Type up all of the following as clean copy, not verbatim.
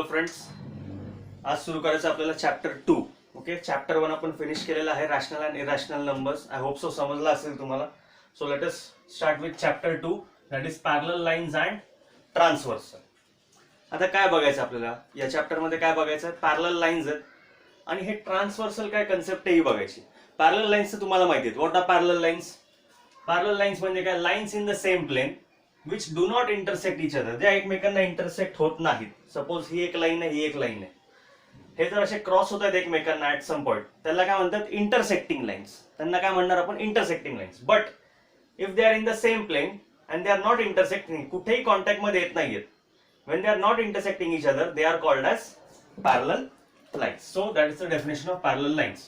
Friends, आज सुरू करायचं आपल्याला चॅप्टर 2. ओके, चॅप्टर 1 आपण फिनिश केलेला आहे, rational and irrational numbers. I hope so समजला असेल तुम्हाला. So let us start with chapter 2, that is parallel lines and transversal. आता काय बघायचं आपल्याला या चॅप्टर मध्ये? काय बघायचं? पॅरलल लाईन्स आहेत आणि हे ट्रान्सव्हर्सल काय कन्सेप्ट ही बघायची. पॅरलल लाईन्स तुम्हाला माहिती आहेत. What are parallel lines? Parallel lines म्हणजे काय? Lines in the same plane which do not intersect each other. ज्या एकमेकांना इंटरसेक्ट होत नाहीत. सपोज ही एक लाईन आहे, ही एक लाईन आहे, हे जर असे क्रॉस होत आहेत एकमेकांना ऍट सम पॉइंट, त्याला काय म्हणतात? Intersecting lines. त्यांना काय म्हणणार आपण? Intersecting lines. But if they are in the same plane and they are not intersecting, कुठेही कॉन्टॅक्ट मध्ये येत नाहीयेत, when they are not intersecting each other, they are called as parallel lines. So that is the definition of parallel lines.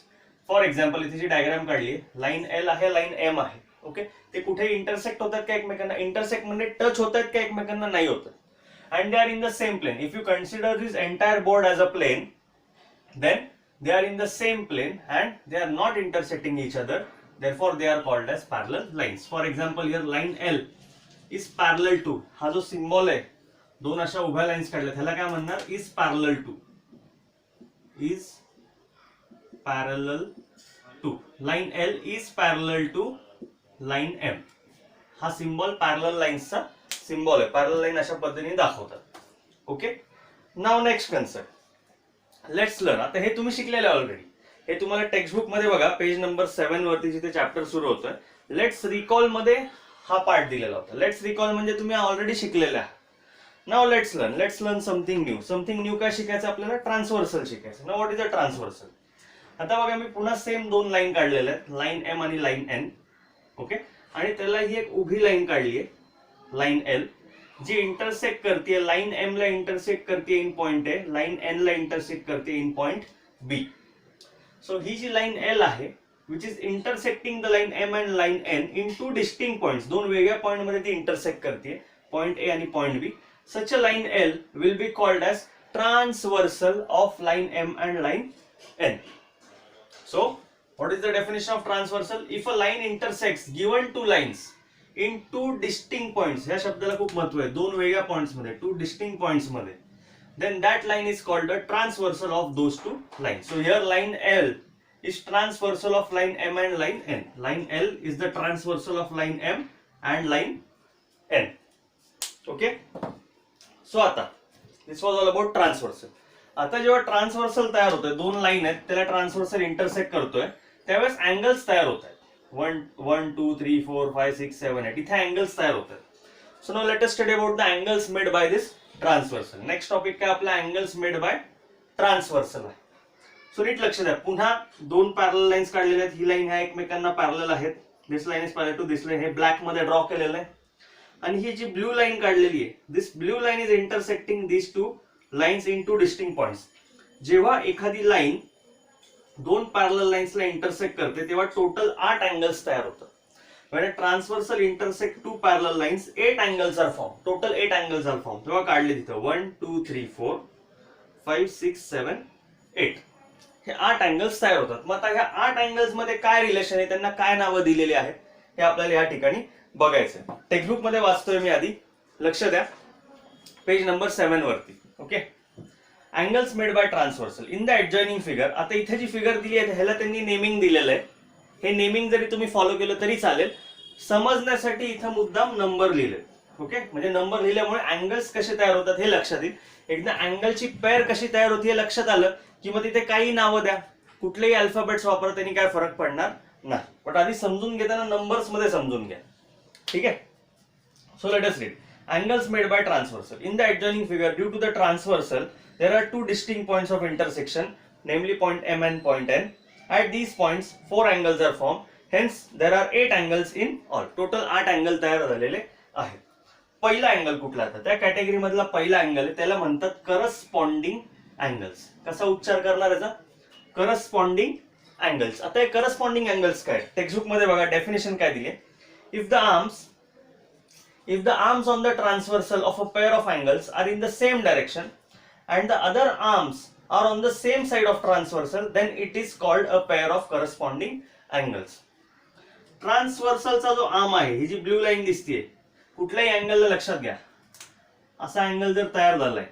For example, इथे जी diagram काढली आहे, line L आहे, line M आहे. Okay, ते कुठे इंटरसेक्ट होतात का एकमेकांना? इंटरसेक्ट म्हणजे टच होतात का एकमेकांना? नाही होतात. And they are in the same plane. If you consider this entire board as a plane, then they are in the same plane and they are not intersecting each other, therefore they are called as parallel lines. For example, here line L is parallel to, हा जो symbol आहे, दोन अशा उभ्या lines काढल्या, त्याला काय म्हणणार? Is parallel to. Is parallel to. Line L is parallel to line M. हा सिंबल पॅरलल लाईन्सचा सिंबल आहे. पॅरलल लाईन अशा पद्धतीने दाखवतात. Okay, now next concept let's learn. आता हे तुम्ही शिकलेले ऑलरेडी. हे तुम्हाला टेक्स्ट बुक मध्ये बघा, पेज नंबर 7 वरती जिथे चॅप्टर सुरू होतोय, लेट्स रिकॉल मध्ये हा पार्ट दिलेला होता. लेट्स रिकॉल म्हणजे तुम्ही ऑलरेडी शिकलेले आहात. Now let's learn something new. Something new काय शिकायचं आपल्याला? ट्रान्सव्हर्सल शिकायचं. Now what is a transversal? आता बघा, मी पुन्हा सेम दोन लाईन काढलेल्या आहेत, लाईन एम आणि लाईन एन. ओके, आणि त्याला ही एक उभी लाईन काढली आहे, लाईन एल, जी इंटरसेक्ट करते, लाईन एम ला इंटरसेक्ट करते in point A, line N ला इंटरसेक्ट करते इन पॉइंट बी. सो ही जी लाईन एल आहे, which is intersecting the line M and line N in two distinct points. दोन वेगळ्या पॉइंट मध्ये ती इंटरसेक्ट करते, पॉइंट ए आणि point B. Such a line L will be called as transversal of line M and line N. So, what is the definition of transversal? If a line intersects given two lines in two distinct points, या शब्दाला खूप महत्व आहे, दोन वेगळ्या points मध्ये, two distinct points मध्ये, then that line is called a transversal of those two lines. So here line L is transversal of line M and line N. Line L is the transversal of line M and line N. Okay? So आता दिस was all about transversal. आता जेव्हा transversal तयार होतोय, दोन line आहेत, त्याला transversal intersect करतोय, त्यावेळेस अँगल्स तयार होत आहेत. 1 2 3 4 5 6 7 8 इथे अँगल्स तयार होत आहेत. So now let us study about the angles made by this transversal. Next topic काय आपला? अँगल्स मेड बाय ट्रान्सव्हर्सल आहे. सो नीट लक्ष द्या. पुन्हा दोन पॅरलल लाईन्स काढलेल्या आहेत. ही लाईन ह्या एकमेकांना पॅरलल आहेत. This line is parallel to this line. हे ब्लॅक मध्ये ड्रॉ केलेलं आहे. आणि ही जी ब्ल्यू लाईन काढलेली आहे, this blue line is intersecting this two lines in two distinct points. जेव्हा एखादी लाईन दोन पॅरलल लाईन्सला इंटरसेक्ट करते, तेव्हा टोटल 8 अँगल्स तयार होतात. when a transversal intersect two parallel lines, 8 angles are formed. Total 8 angles are formed. तेव्हा काढले तिथं 1 2 3 4 5 6 7 8. हे 8 अँगल्स तयार होतात. मग आता ह्या 8 अँगल्स मध्ये काय रिलेशन आहे, त्यांना काय नावं दिलेली आहेत, हे आपल्याला या ठिकाणी बघायचं. टेक्स्टबुक मध्ये वाचतोय मी आधी, लक्ष द्या, पेज नंबर 7 वरती. Okay, angles made by transversal in the adjoining figure. आता इथे जी फिगर दिली आहे ह्याला त्यांनी नेमिंग दिलेलं आहे. हे नेमिंग जरी तुम्ही फॉलो केलं तरी चालेल. समजण्यासाठी इथं मुद्दाम नंबर लिहिले. ओके, म्हणजे नंबर लिहिल्यामुळे अँगल्स कसे तयार होतात हे लक्षात येईल. एकदा अँगलची पेअर कशी तयार होती हे लक्षात आलं की मग तिथे काही नावं द्या, कुठलेही अल्फाबेट्स वापरा, त्यांनी काय फरक पडणार नाही. पण आधी समजून घेताना नंबर्स मध्ये समजून घ्या. ठीक आहे. So let us read. Angles made by transversal. In the adjoining figure, due to the transversal, there are two distinct points of intersection, namely point M and point N. At these points, 4 angles are formed. Hence, there are 8 angles in all. Total 8 angle तयार झालेले आहेत. पहिला angle कुठला आहे? त्या category मधला पहिला angle आहे, त्याला म्हणतात करस्पॉन्डिंग अँगल्स. कसा उच्चार करणार याचा? Corresponding angles. आता हे करस्पॉन्डिंग अँगल्स काय? टेक्स्टबुक मध्ये बघा डेफिनेशन काय दिली. If the arms on the transversal of a pair of angles are in the same direction and the other arms are on the same side of transversal, then it is called a pair of corresponding angles. ट्रान्सव्हर्सलचा जो arm आहे, ही जी blue line दिसतेय, कुठल्याही अँगलला लक्षात घ्या, असा angle जर तयार झालाय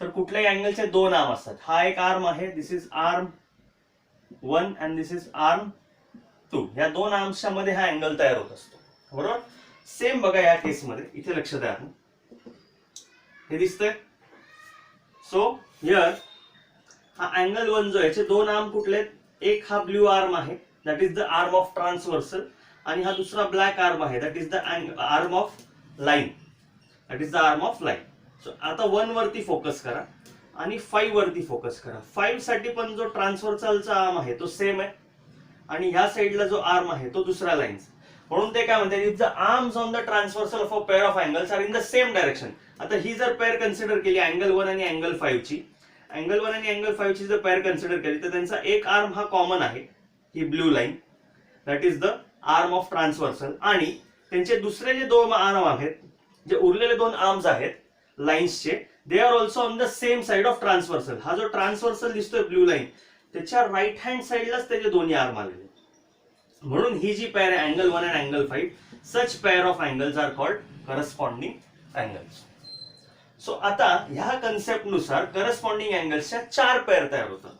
तर कुठल्याही अँगलचे दोन आर्म असतात. हा एक आर्म आहे, this is arm 1 and this is arm 2. या दोन आर्म्सच्या मध्ये हा अँगल तयार होत असतो. बरोबर. सेम बघा या केसमध्ये, इथे लक्ष द्या. हे दिसतंय. सो हिअर हा अँगल 1 जो याचे दोन आर्म कुठले आहेत, एक हा ब्ल्यू आर्म आहे, that is the arm of transversal, आणि हा दुसरा ब्लॅक आर्म आहे, that is the arm of line, that is the arm of line. So आता 1 वरती फोकस करा आणि 5 वरती फोकस करा. 5 साठी पण जो ट्रान्सव्हर्सलचा आर्म आहे तो सेम आहे, आणि ह्या साईडला जो आर्म आहे तो दुसरा लाईनचा. म्हणून ते काय म्हणतात, if the arms on the transversal of a pair of angles are in the same direction. आता ही जर पेअर कन्सिडर केली अँगल 1 आणि अँगल 5 ची, अँगल 1 आणि अँगल 5 ची जर पेअर कन्सिडर केली तर त्यांचा एक आर्म हा कॉमन आहे, ही blue line, that is the arm of transversal, आणि त्यांचे दुसरे जे दोन आर्म आहेत, जे उरलेले दोन आर्म्स आहेत लाईन्सचे, they are also on the same side of transversal. हा जो ट्रान्सव्हर्सल दिसतोय ब्ल्यू लाईन, त्याच्या राईट हँड साइडलाच त्याचे दोन्ही आर्म आलेले. म्हणून ही जी पेअर आहे angle 1 and angle 5, such pair of angles are called corresponding angles. So आता ह्या कन्सेप्ट नुसार करस्पॉन्डिंग अँगल्सच्या 4 पेअर तयार होतात.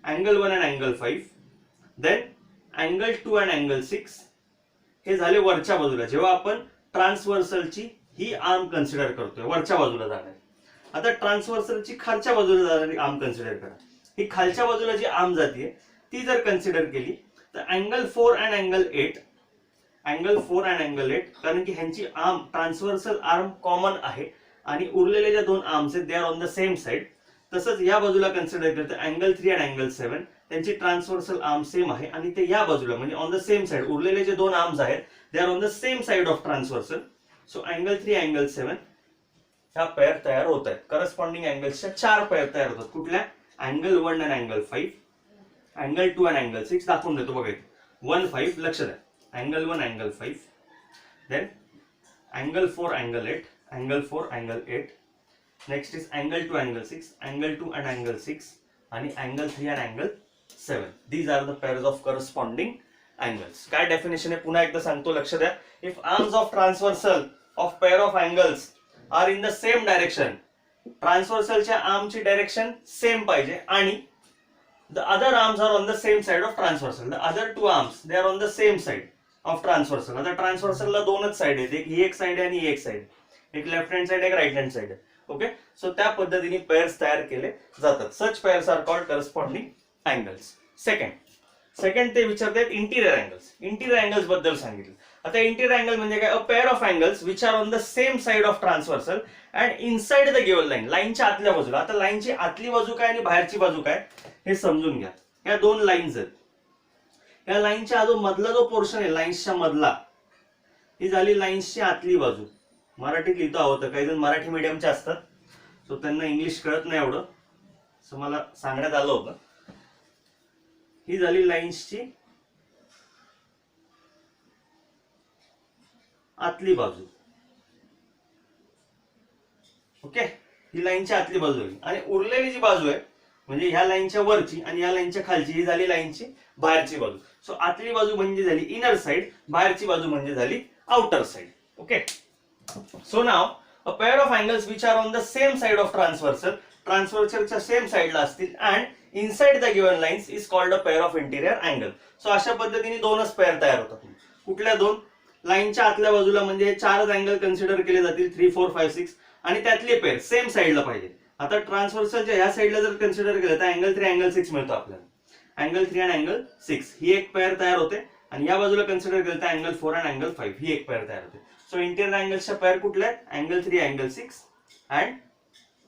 Angle 1 and angle 5, then angle 2 and angle 6. हे झाले वरच्या बाजूला, जेव्हा आपण ट्रान्सव्हर्सलची ही आर्म कन्सिडर करतोय वरच्या बाजूला जाणार. आता ट्रान्सव्हर्सलची खालच्या बाजूला जाणारी आर्म कन्सिडर करा. ही खालच्या बाजूला जी आर्म जाते ती जर कन्सिडर केली तर angle 4 and angle 8, angle 4 and angle 8, कारण की ह्यांची आर्म ट्रान्सव्हर्सल आर्म कॉमन आहे आणि उरलेले ज्या दोन आर्म्स आहेत they are on the same side. तसंच या बाजूला कन्सिडर केलं तर अँगल 3 अँड अँगल 7, त्यांची ट्रान्सव्हर्सल आर्म सेम आहे आणि ते या बाजूला म्हणजे ऑन द सेम साइड, उरलेले जे दोन आर्म्स आहेत they are on the same side of transversal. So angle 3 angle 7 ह्या पेअर तयार होत आहेत. करस्पॉन्डिंग अँगल्सच्या 4 पेअर तयार होतात. कुठल्या, angle 1 and angle 5, angle 2 and angle 6. दाखवून देतो बघा, 1 5 लक्ष द्या, angle 1 angle 5, then angle 4 angle 8, angle 4 angle 8, next is angle 2 angle 6, angle 2 and angle 6, आणि angle 3 and angle 7. These are the pairs of corresponding angles. काय डेफिनेशन आहे पुन्हा एकदा सांगतो, लक्ष द्या. If arms of transversal of pair of angles are in the same direction, ट्रान्सव्हर्सलच्या आर्मची डायरेक्शन सेम पाहिजे आणि the other arms are on the same side of transversal, the other two arms they are on the same side of transversal. आता transversal ला दोनच side आहेत, एक ही एक साइड आहे आणि ही एक साइड, एक लेफ्ट हँड साइड एक राईट हँड साइड आहे. ओके, सो त्या पद्धतीने पेअर्स तयार केले जातात. Such pairs are called corresponding angles. Second ते विचारतात इंटिरियर अँगल्स. इंटिरियर अँगल्स बद्दल सांगितलं. आता इंटिरियर अँगल म्हणजे काय, अ pair of angles which are on the same side of transversal and inside the given line. लाईनच्या आतल्या बाजूला. आता लाईनची आतली बाजू काय आणि बाहेरची बाजू काय हे समजून घ्या. या दोन लाईन्स आहेत, या लाईनच्या जो मधला जो पोर्शन आहे लाईन्सच्या मधला, ही झाली लाईन्सची आतली बाजू. मराठीत लिहितो आहोत, काही जण मराठी मीडियमचे असतात सो त्यांना इंग्लिश कळत नाही एवढं, सो मला सांगण्यात आलं होतं. ही झाली लाईन्सची आतली बाजू. ओके, ही लाईनची आतली बाजू आहे. आणि उरलेली जी बाजू आहे म्हणजे ह्या लाईनच्या वरची आणि ह्या लाईनच्या खालची, ही झाली लाईनची बाहेरची बाजू. सो आतली बाजू म्हणजे झाली इनर साइड, बाहेरची बाजू म्हणजे झाली outer side. Okay, so now a pair of angles which are on the same side of transversal, ट्रान्सव्हर्सलच्या सेम साइडला असतील and inside the given lines is called a pair of interior angle. So अशा पद्धतीने दोनच pair तयार होतात. कुठल्या दोन, लाईनच्या आतल्या बाजूला म्हणजे 4 अँगल कन्सिडर केले जातील, 3 4 5 6, आणि त्यातले पेअर सेम साइडला पाहिजे. आता ट्रान्सव्हर्सलच्या ह्या साइडला जर कन्सिडर केलं तर अँगल 3 अँगल 6 मिळतो आपल्याला. अँगल 3 अँड अँगल 6 ही एक पेअर तयार होते, आणि या बाजूला कन्सिडर केलं तर अँगल 4 अँड अँगल 5 ही एक पेअर तयार होते. सो इंटिरियर अँगल्सच्या पेअर कुठल्या आहेत, अँगल 3 अँगल 6 अँड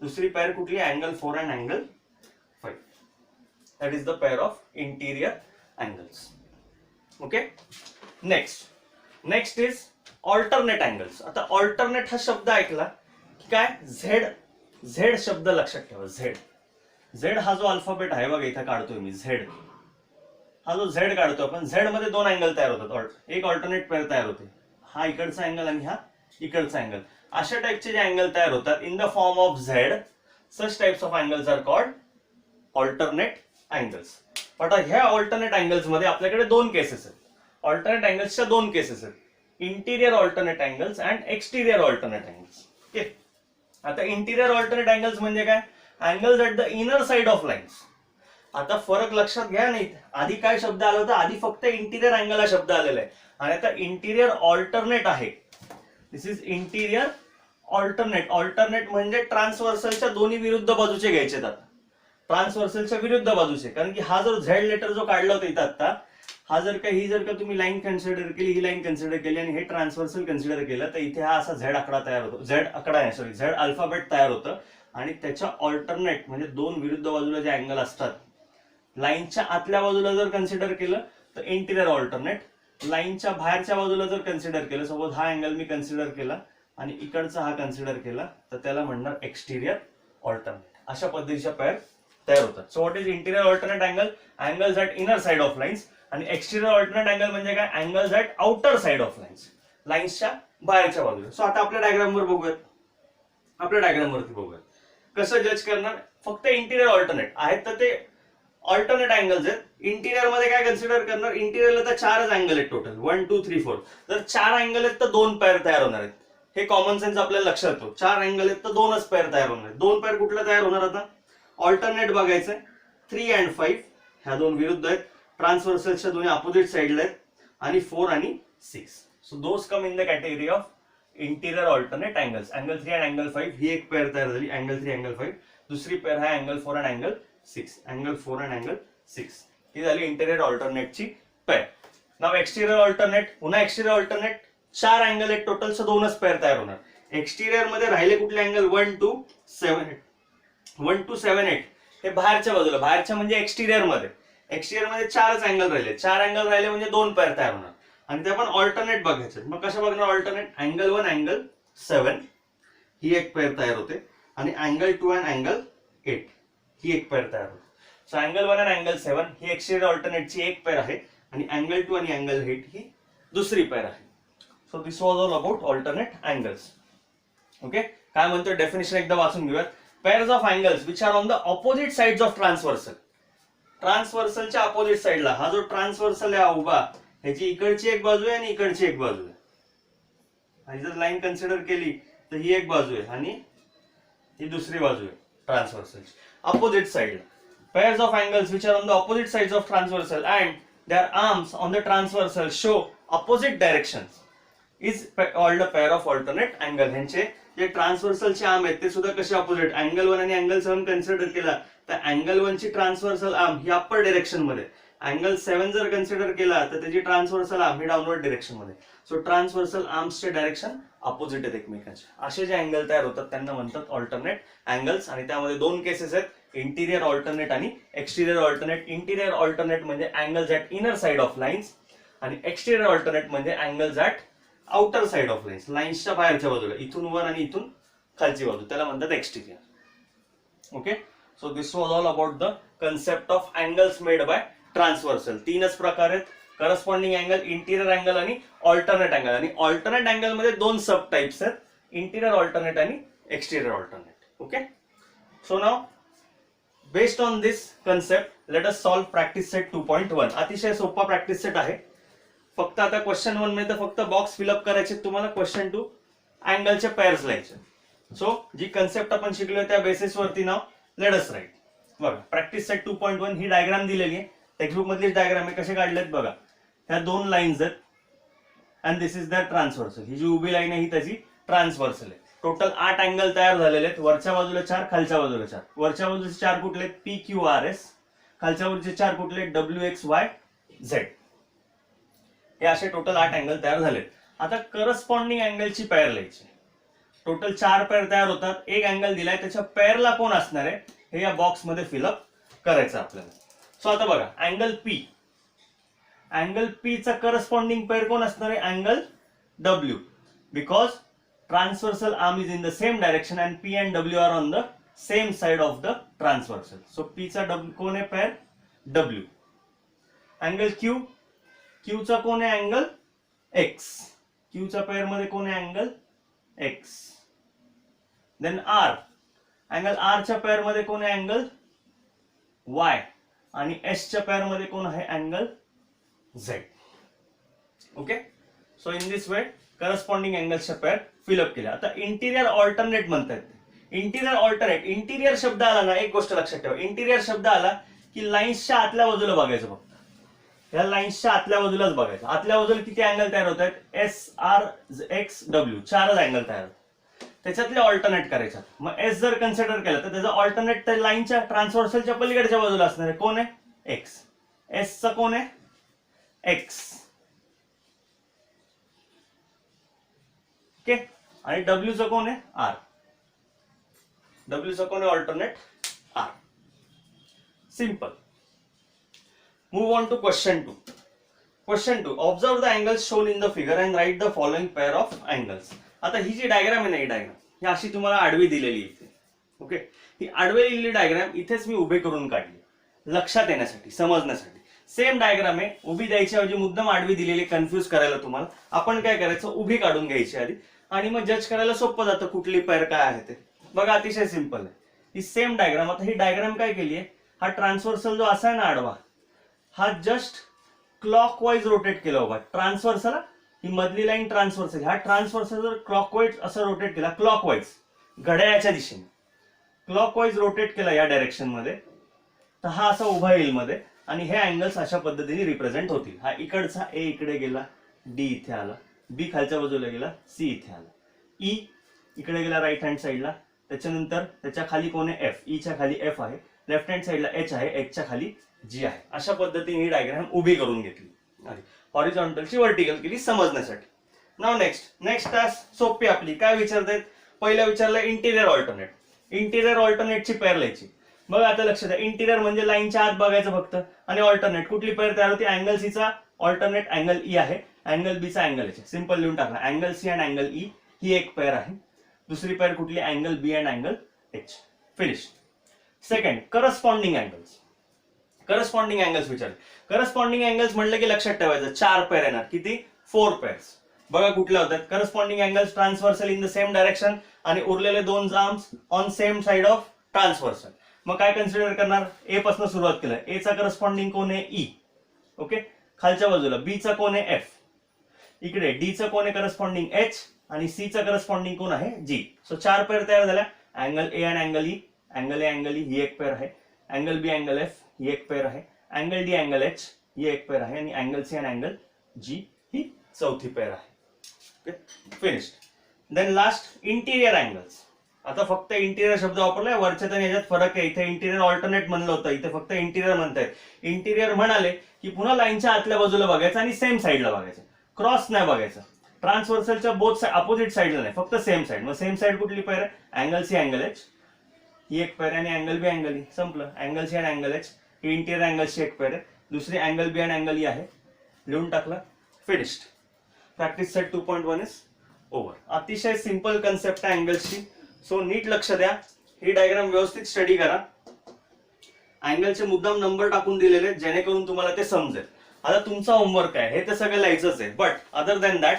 दुसरी पेअर कुठली, angle 4 and angle 5. That is the pair of interior angles. Okay, next is alternate angles. आता ऑल्टरनेट हा शब्द ऐकला की काय, झेड शब्द लक्षात ठेवा. झेड हा जो अल्फाबेट आहे बघा, इथं काढतोय मी झेड, हा जो झेड काढतो आपण, झेड मध्ये 2 अँगल तयार होतात, एक ऑल्टरनेट पेअर तयार होते, हा इकडचा अँगल आणि हा इकडचा अँगल. अशा टाइपचे जे अँगल तयार होतात in the form of Z, such types of angles are called alternate angles. पण ह्या ऑल्टरनेट अँगल्स मध्ये आपल्याकडे 2 केसेस आहेत. ऑल्टरनेट अँगल्सच्या 2 केसेस आहेत, interior alternate angles and exterior alternate angles. Okay, आता इंटिरियर ऑल्टरनेट अँगल्स म्हणजे काय, angles at the inner side of lines. आता फरक लक्षात घ्या. नाही आधी काय शब्द आला होता, आधी फक्त इंटिरियर अँगल हा शब्द आलेला आहे आणि आता इंटिरियर ऑल्टरनेट आहे. This is interior alternate. Alternate म्हणजे ट्रान्सव्हर्सलच्या दोन्ही विरुद्ध बाजूचे घ्यायचे. आता ट्रान्सव्हर्सलच्या विरुद्ध बाजूचे, कारण की हा जो झेड लेटर जो काढला होता इथं आता, हा जर का तुम्ही लाईन कन्सिडर केली, ही लाईन कन्सिडर केली आणि हे ट्रान्सव्हर्सल कन्सिडर केलं, तर इथे हा असा झेड आकडा तयार होतो. झेड आकडा आहे, सॉरी झेड अल्फाबेट तयार होतं आणि त्याच्या ऑल्टरनेट म्हणजे दोन विरुद्ध बाजूला जे अँगल असतात, लाईनच्या आतल्या बाजूला जर कन्सिडर केलं तर इंटिरियर ऑल्टरनेट, लाईनच्या बाहेरच्या बाजूला जर कन्सिडर केलं, सपोज हा अँगल मी कन्सिडर केला आणि इकडचा हा कन्सिडर केला, तर त्याला म्हणणार एक्सटिरियर ऑल्टरनेट. अशा पद्धतीच्या पेअर तयार होतात. So what is interior alternate angle? Angles at inner side of lines. आणि एक्सटिरियर ऑल्टरनेट अँगल म्हणजे काय? Angles at outer side of lines, लाईन्सच्या बाहेरच्या बाजूला. सो आता आपल्या डायग्रामवर बघूयात. आपल्या डायग्रामवरती बघूयात कसं जज करणार. फक्त इंटिरियर ऑल्टरनेट आहेत तर ते ऑल्टरनेट अँगल्स आहेत. इंटिरियर मध्ये काय कन्सिडर करणार? इंटिरियरला तर चारच अँगल आहेत टोटल, 1 2 3 4. जर चार अँगल आहेत तर दोन पेअर तयार होणार आहेत. हे कॉमन सेन्स आपल्याला लक्षात येतो. चार अँगल आहेत तर दोनच पेअर तयार होणार आहेत. दोन पेअर कुठला तयार होणार? आता ऑल्टरनेट बघायचंय. 3 and 5 ह्या दोन विरुद्ध आहेत, ट्रान्सव्हर्सलच्या दोन्ही अपोजिट साइडला आहेत, आणि 4 आणि 6. So those come in the category of interior alternate angles. Angle 3 and angle 5 ही एक पेअर तयार झाली, अँगल 3 अँगल 5. दुसरी पेअर आहे angle 4 and angle 6. Angle 4 and angle 6 ही झाली इंटिरियर ऑल्टरनेटची पेअर. नाव एक्सटिरियर ऑल्टरनेट. पुन्हा एक्सटिरियर ऑल्टरनेट चार अँगल आहेत टोटल, सो दोनच पेअर तयार होणार. एक्सटिरियर मध्ये राहिले कुठले अँगल? 1 2 7 8. 1 2 7 8 हे बाहेरच्या बाजूला, बाहेरच्या म्हणजे एक्सटिरियर मध्ये. एक्सटिरियर मध्ये चारच अँगल राहिले, चार अँगल राहिले म्हणजे दोन पेअर तयार होणार आणि ते आपण ऑल्टरनेट बघायचे. मग कसं बघणार ऑल्टरनेट? अँगल 1 अँगल 7 ही एक पेअर तयार होते आणि अँगल 2 and अँगल 8 ही एक पेअर तयार होते. सो अँगल 1 and अँगल 7 ही एक्सटिरियर ऑल्टरनेटची एक पेअर आहे आणि अँगल 2 आणि अँगल 8 ही दुसरी पेअर आहे. So this was all about alternate angles. Okay, काय म्हणतोय डेफिनेशन एकदा वाचून घेऊयात. Pairs of angles which are on the opposite sides of transversal. ट्रान्सव्हर्सलच्या अपोजिट साइडला हा जो ट्रान्सव्हर्सल आहे उभा, ह्याची इकडची एक बाजू आहे आणि इकडची एक बाजू आहे. आणि जर लाईन कन्सिडर केली तर ही एक बाजू आहे आणि ही दुसरी बाजू आहे ट्रान्सव्हर्सलची अपोजिट साइडला. Pairs of angles which are on the opposite sides of transversal and their arms on the transversal show opposite directions is called a pair of alternate angle. ह्यांचे जे ट्रान्सव्हर्सलचे आर्म आहेत ते सुद्धा कसे अपोजिट. अँगल 1 आणि angle 7 consider केला तर angle 1 ची ट्रान्सव्हर्सल आर्म ही अप्पर डायरेक्शन मध्ये, अँगल 7 जर कन्सिडर केला तर त्याची ट्रान्सव्हर्सल आर्म ही डाऊनवर्ड डायरेक्शन मध्ये. सो ट्रान्सव्हर्सल आर्म्सचे डायरेक्शन अपोजिट आहेत एकमेकांचे. असे जे अँगल तयार होतात त्यांना म्हणतात ऑल्टरनेट अँगल्स. आणि त्यामध्ये दोन केसेस आहेत, इंटिरियर ऑल्टरनेट आणि एक्सटिरियर ऑल्टरनेट. इंटिरियर ऑल्टरनेट म्हणजे angles at inner side of lines आणि एक्सटिरियर ऑल्टरनेट म्हणजे angles at outer side of lines, लाईन्सच्या बाहेरच्या बाजूला, इथून वर आणि इथून खालची बाजू, त्याला म्हणतात exterior. Okay, so this was all about the concept of angles made by transversal. तीनच प्रकार आहेत, करस्पॉन्डिंग अँगल, इंटिरियर अँगल आणि ऑल्टरनेट अँगल. आणि ऑल्टरनेट अँगल मध्ये दोन सब टाइप्स आहेत, इंटिरियर ऑल्टरनेट आणि exterior alternate. Okay, so now based on this concept let us solve practice set 2.1. अतिशय सोपा प्रॅक्टिस सेट आहे. फक्त आता क्वेश्चन 1 मध्ये फक्त बॉक्स फिलअप करायचे तुम्हाला, क्वेश्चन 2 अँगलचे पेअर्स लिहायचे. सो जी कन्सेप्ट आपण शिकलो त्या बेसिसवरती नाव लेट अस राईट. बघा प्रॅक्टिस सेट 2.1 ही डायग्राम दिलेली आहे, टेक्स्टबुक मधलीच डायग्राम आहे. कसे काढलेत बघा, ह्या दोन लाईन्स आहेत and this is the transversal. ही जी उभी लाईन आहे ही त्याची ट्रान्सव्हर्सल आहे. टोटल 8 अँगल तयार झालेले आहेत, वरच्या बाजूला 4, खालच्या बाजूला 4. वरच्या बाजूचे 4 कुठले? P Q R S. खालच्या बाजूचे 4 कुठले? W X Y Z. हे असे टोटल 8 अँगल तयार झालेत. आता करस्पॉन्डिंग अँगलची पेअर लिहायची. टोटल 4 पेअर तयार होतात. एक अँगल दिलाय, त्याच्या पेअरला कोण असणार आहे हे या बॉक्स मध्ये फिलअप करायचं आपल्याला. सो आता बघा अँगल पी, अँगल पी चा करस्पॉन्डिंग पेअर कोण असणार आहे? Angle W, because transversal arm is in the same direction and P and W are on the same side of the transversal. So P चा कोण आहे pair? W. Angle Q, Q चा कोण आहे? Angle X. Q चा pair मध्ये कोण आहे? Angle X. Then R, angle R च्या पेअर मध्ये कोण आहे? Angle Y. आणि एस च्या पेअर मध्ये कोण आहे? Angle Z. Okay, so in this way corresponding अँगल्सच्या पेअर फिलअप केल्या. आता इंटिरियर ऑल्टरनेट म्हणतात. इंटिरियर ऑल्टरनेट, इंटिरियर शब्द आला ना, एक गोष्ट लक्षात ठेवा, इंटिरियर शब्द आला की लाईन्सच्या आतल्या बाजूला बघायचं फक्त. या लाईन्सच्या आतल्या बाजूलाच बघायचं. आतल्या बाजूला किती अँगल तयार होत आहेत? एस, आर, एक्स, डब्ल्यू, 4च अँगल तयार होतात. त्याच्यातले ऑल्टरनेट करायच्यात. मग एस जर कन्सिडर केलं तर त्याचा ऑल्टरनेट त्या लाईनच्या ट्रान्सव्हर्सलच्या पलीकडच्या बाजूला असणार आहे. कोण आहे? एक्स. एसचा कोण आहे? एक्स. ओके. आणि डब्ल्यूचा कोण आहे? आर. डब्ल्यूचा कोण आहे? Alternate R. Simple. Move on to question 2. Question 2. Observe the angles shown in the figure and write the following pair of angles. आता ही जी डायग्राम आहे ना, ही डायग्राम ही अशी तुम्हाला आडवी दिलेली इथे. ओके. ही आडवी दिलेली डायग्राम इथेच मी उभे करून काढली लक्षात येण्यासाठी, समजण्यासाठी. सेम डायग्राम आहे, उभी द्यायची ऐवजी मुद्दाम आडवी दिलेली कन्फ्यूज करायला तुम्हाला. आपण काय करायचं? उभी काढून घ्यायची आधी आणि मग जज करायला सोपं जातं कुठली पेअर काय आहे ते. बघा अतिशय सिंपल आहे ही सेम डायग्राम. आता ही डायग्राम काय केली आहे? हा ट्रान्सव्हर्सल जो असा आहे ना आडवा, हा जस्ट क्लॉकवाईज रोटेट केला बाबा. ट्रान्सव्हर्सल, ही मधली लाईन ट्रान्सव्हर्सल, हा ट्रान्सव्हर्सल जर क्लॉकवाईज असं रोटेट केला, क्लॉकवाईज घड्याळाच्या दिशेने क्लॉकवाईज रोटेट केला या डायरेक्शन मध्ये, तर हा असा उभा येईल मध्ये आणि हे अँगल्स अशा पद्धतीने रिप्रेझेंट होतील. हा इकडचा ए इकडे गेला, डी इथे आला, बी खालच्या बाजूला गेला, सी इथे आला, ई इकडे गेला राईट हँड साईडला, त्याच्यानंतर त्याच्या खाली कोण आहे? एफ. ईच्या खाली एफ आहे, लेफ्ट हँड साईडला एच आहे, एचच्या खाली जी आहे. अशा पद्धतीने ही डायग्राम उभी करून घेतली. हॉरिझॉन्टलची व्हर्टिकल केली समजण्यासाठी. नाव नेक्स्ट टास्क सोपी आपली. काय विचारतायत? पहिलं विचारलं इंटिरियर ऑल्टरनेट. इंटिरियर ऑल्टरनेटची पेअर लिहायची. बघा आता लक्षात द्या, इंटिरियर म्हणजे लाईनच्या आत बघायचं फक्त, आणि ऑल्टरनेट कुठली पेअर तयार होती? अँगल सीचा ऑल्टरनेट अँगल ई आहे, अँगल बीचा अँगल एच. सिंपल लिहून टाकला. Angle C and angle E ही एक पेअर आहे. दुसरी पेअर कुठली? Angle B and angle H. Finish. Second, corresponding angles. Corresponding angles विचारले. करस्पॉन्डिंग अँगल्स म्हटलं की लक्षात ठेवायचं 4 पेअर येणार. किती? 4 पेअर्स. बघा कुठल्या होतात corresponding angles? Transversal in the same direction आणि उरलेले 2 arms on same side of transversal. मग काय कन्सिडर करणार? ए पासून सुरुवात केलं. ए चा करस्पॉन्डिंग कोण आहे? ई. ओके. खालच्या बाजूला बी चा कोण आहे? एफ. इकडे डी चा कोण आहे? Corresponding H. आणि सी चा करस्पॉन्डिंग कोण आहे? जी. सो 4 पेअर तयार झाल्या. अँगल ए आणि angle E, angle A angle E ही एक पेअर आहे, अँगल बी अँगल एफ ही एक पेअर आहे, अँगल डी अँगल एच ही एक पेअर आहे, आणि अँगल सी आणि अँगल जी ही चौथी पेअर आहे. Okay. Finished. Then last interior angles. आता फक्त इंटिरियर शब्द वापरलाय, वरच्या आणि याच्यात फरक आहे. इथे इंटिरियर ऑल्टरनेट म्हणलं होतं, इथे फक्त इंटिरियर म्हणतायत. इंटिरियर म्हणाले की पुन्हा लाईनच्या आतल्या बाजूला बघायचं आणि सेम साईडला बघायचं, क्रॉस नाही बघायचं. ट्रान्सव्हर्सलच्या बोथ अपोजिट साईडला नाही, फक्त सेम साईड. मग सेम साईड कुठली पेअर आहे? अँगल सी अँगल एच ही एक पेअर आहे, आणि अँगल बी अँगल ई. संपलं. अँगल सी आणि अँगल एच ही इंटिरियर अँगलची एक पेअर आहे. दुसरी अँगल बी आणि अँगल ई आहे. लिहून टाकलं. Finished. Practice set 2.1 is over. अतिशय सिंपल कन्सेप्ट आहे अँगल्सची. सो नीट लक्ष द्या, ही डायग्राम व्यवस्थित स्टडी करा. अँगलचे मुद्दाम नंबर टाकून दिलेले जेणेकरून तुम्हाला ते समजेल. आता तुमचा होमवर्क आहे, हे तर सगळं लिहायचंच आहे, बट अदर दॅन दॅट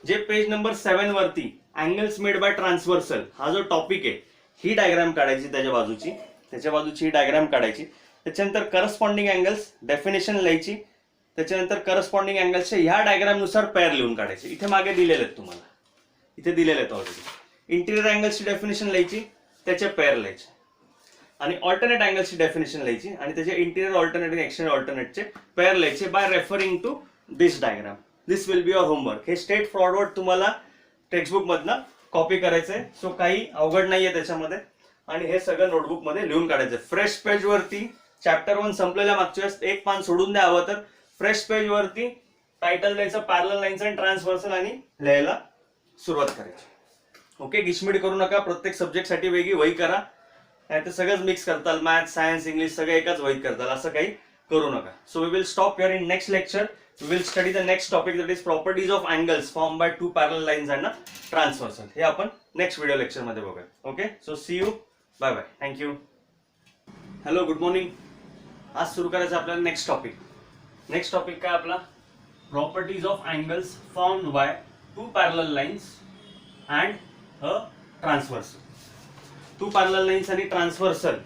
जे पेज नंबर 7 वरती अँगल्स मेड बाय ट्रान्सव्हर्सल हा जो टॉपिक आहे, ही डायग्राम काढायची, त्याच्या बाजूची ही डायग्राम काढायची. त्याच्यानंतर करस्पॉन्डिंग अँगल्स डेफिनेशन लिहायची. त्याच्यानंतर करस्पॉन्डिंग अँगल्सच्या ह्या डायग्राम नुसार पेअर लिहून काढायचे. इथे मागे दिलेले आहेत तुम्हाला, इथे दिलेले आहेत ऑलरेडी. इंटिरियर अँगल्सची डेफिनेशन लिहायची, त्याचे पेअर लिहायचे, आणि ऑल्टरनेट अँगल्सची डेफिनेशन लिहायची आणि त्याचे इंटिरियर ऑल्टरनेट आणि एक्सटर्नल ऑल्टरनेटचे पेअर लिहायचे by referring to this diagram. This will be your homework. हे स्ट्रेट फॉरवर्ड तुम्हाला टेक्स्टबुक मधनं कॉपी करायचंय. सो काही अवघड नाहीये त्याच्यामध्ये, आणि हे सगळं नोटबुक मध्ये लिहून काढायचं. फ्रेश पेज वरती चॅप्टर 1 संपलेल्या मागच्या वेळेस एक पान सोडून द्या हवं तर. फ्रेश पेज वरती टायटल द्यायचं पॅरलल लाईन्स अँड ट्रान्सव्हर्सल आणि लिहायला सुरुवात करायची. ओके. गिचमिड करू नका. प्रत्येक सब्जेक्टसाठी वेगळी वही करा. नाही तर सगळंच मिक्स करताल, मॅथ, सायन्स, इंग्लिश सगळं एकाच वहीत करताल, असं काही करू नका. So we will stop here. In next lecture we will study the next topic, that is properties of angles formed by two parallel lines and a transversal. हे आपण नेक्स्ट व्हिडिओ लेक्चर मध्ये बघूया. Okay. So see you. Bye bye. Thank you. Hello, good morning. आज सुरू करायचं आपल्याला next topic. Next topic काय आपला? Properties of angles formed by two parallel lines and a transversal. Two parallel lines आणि transversal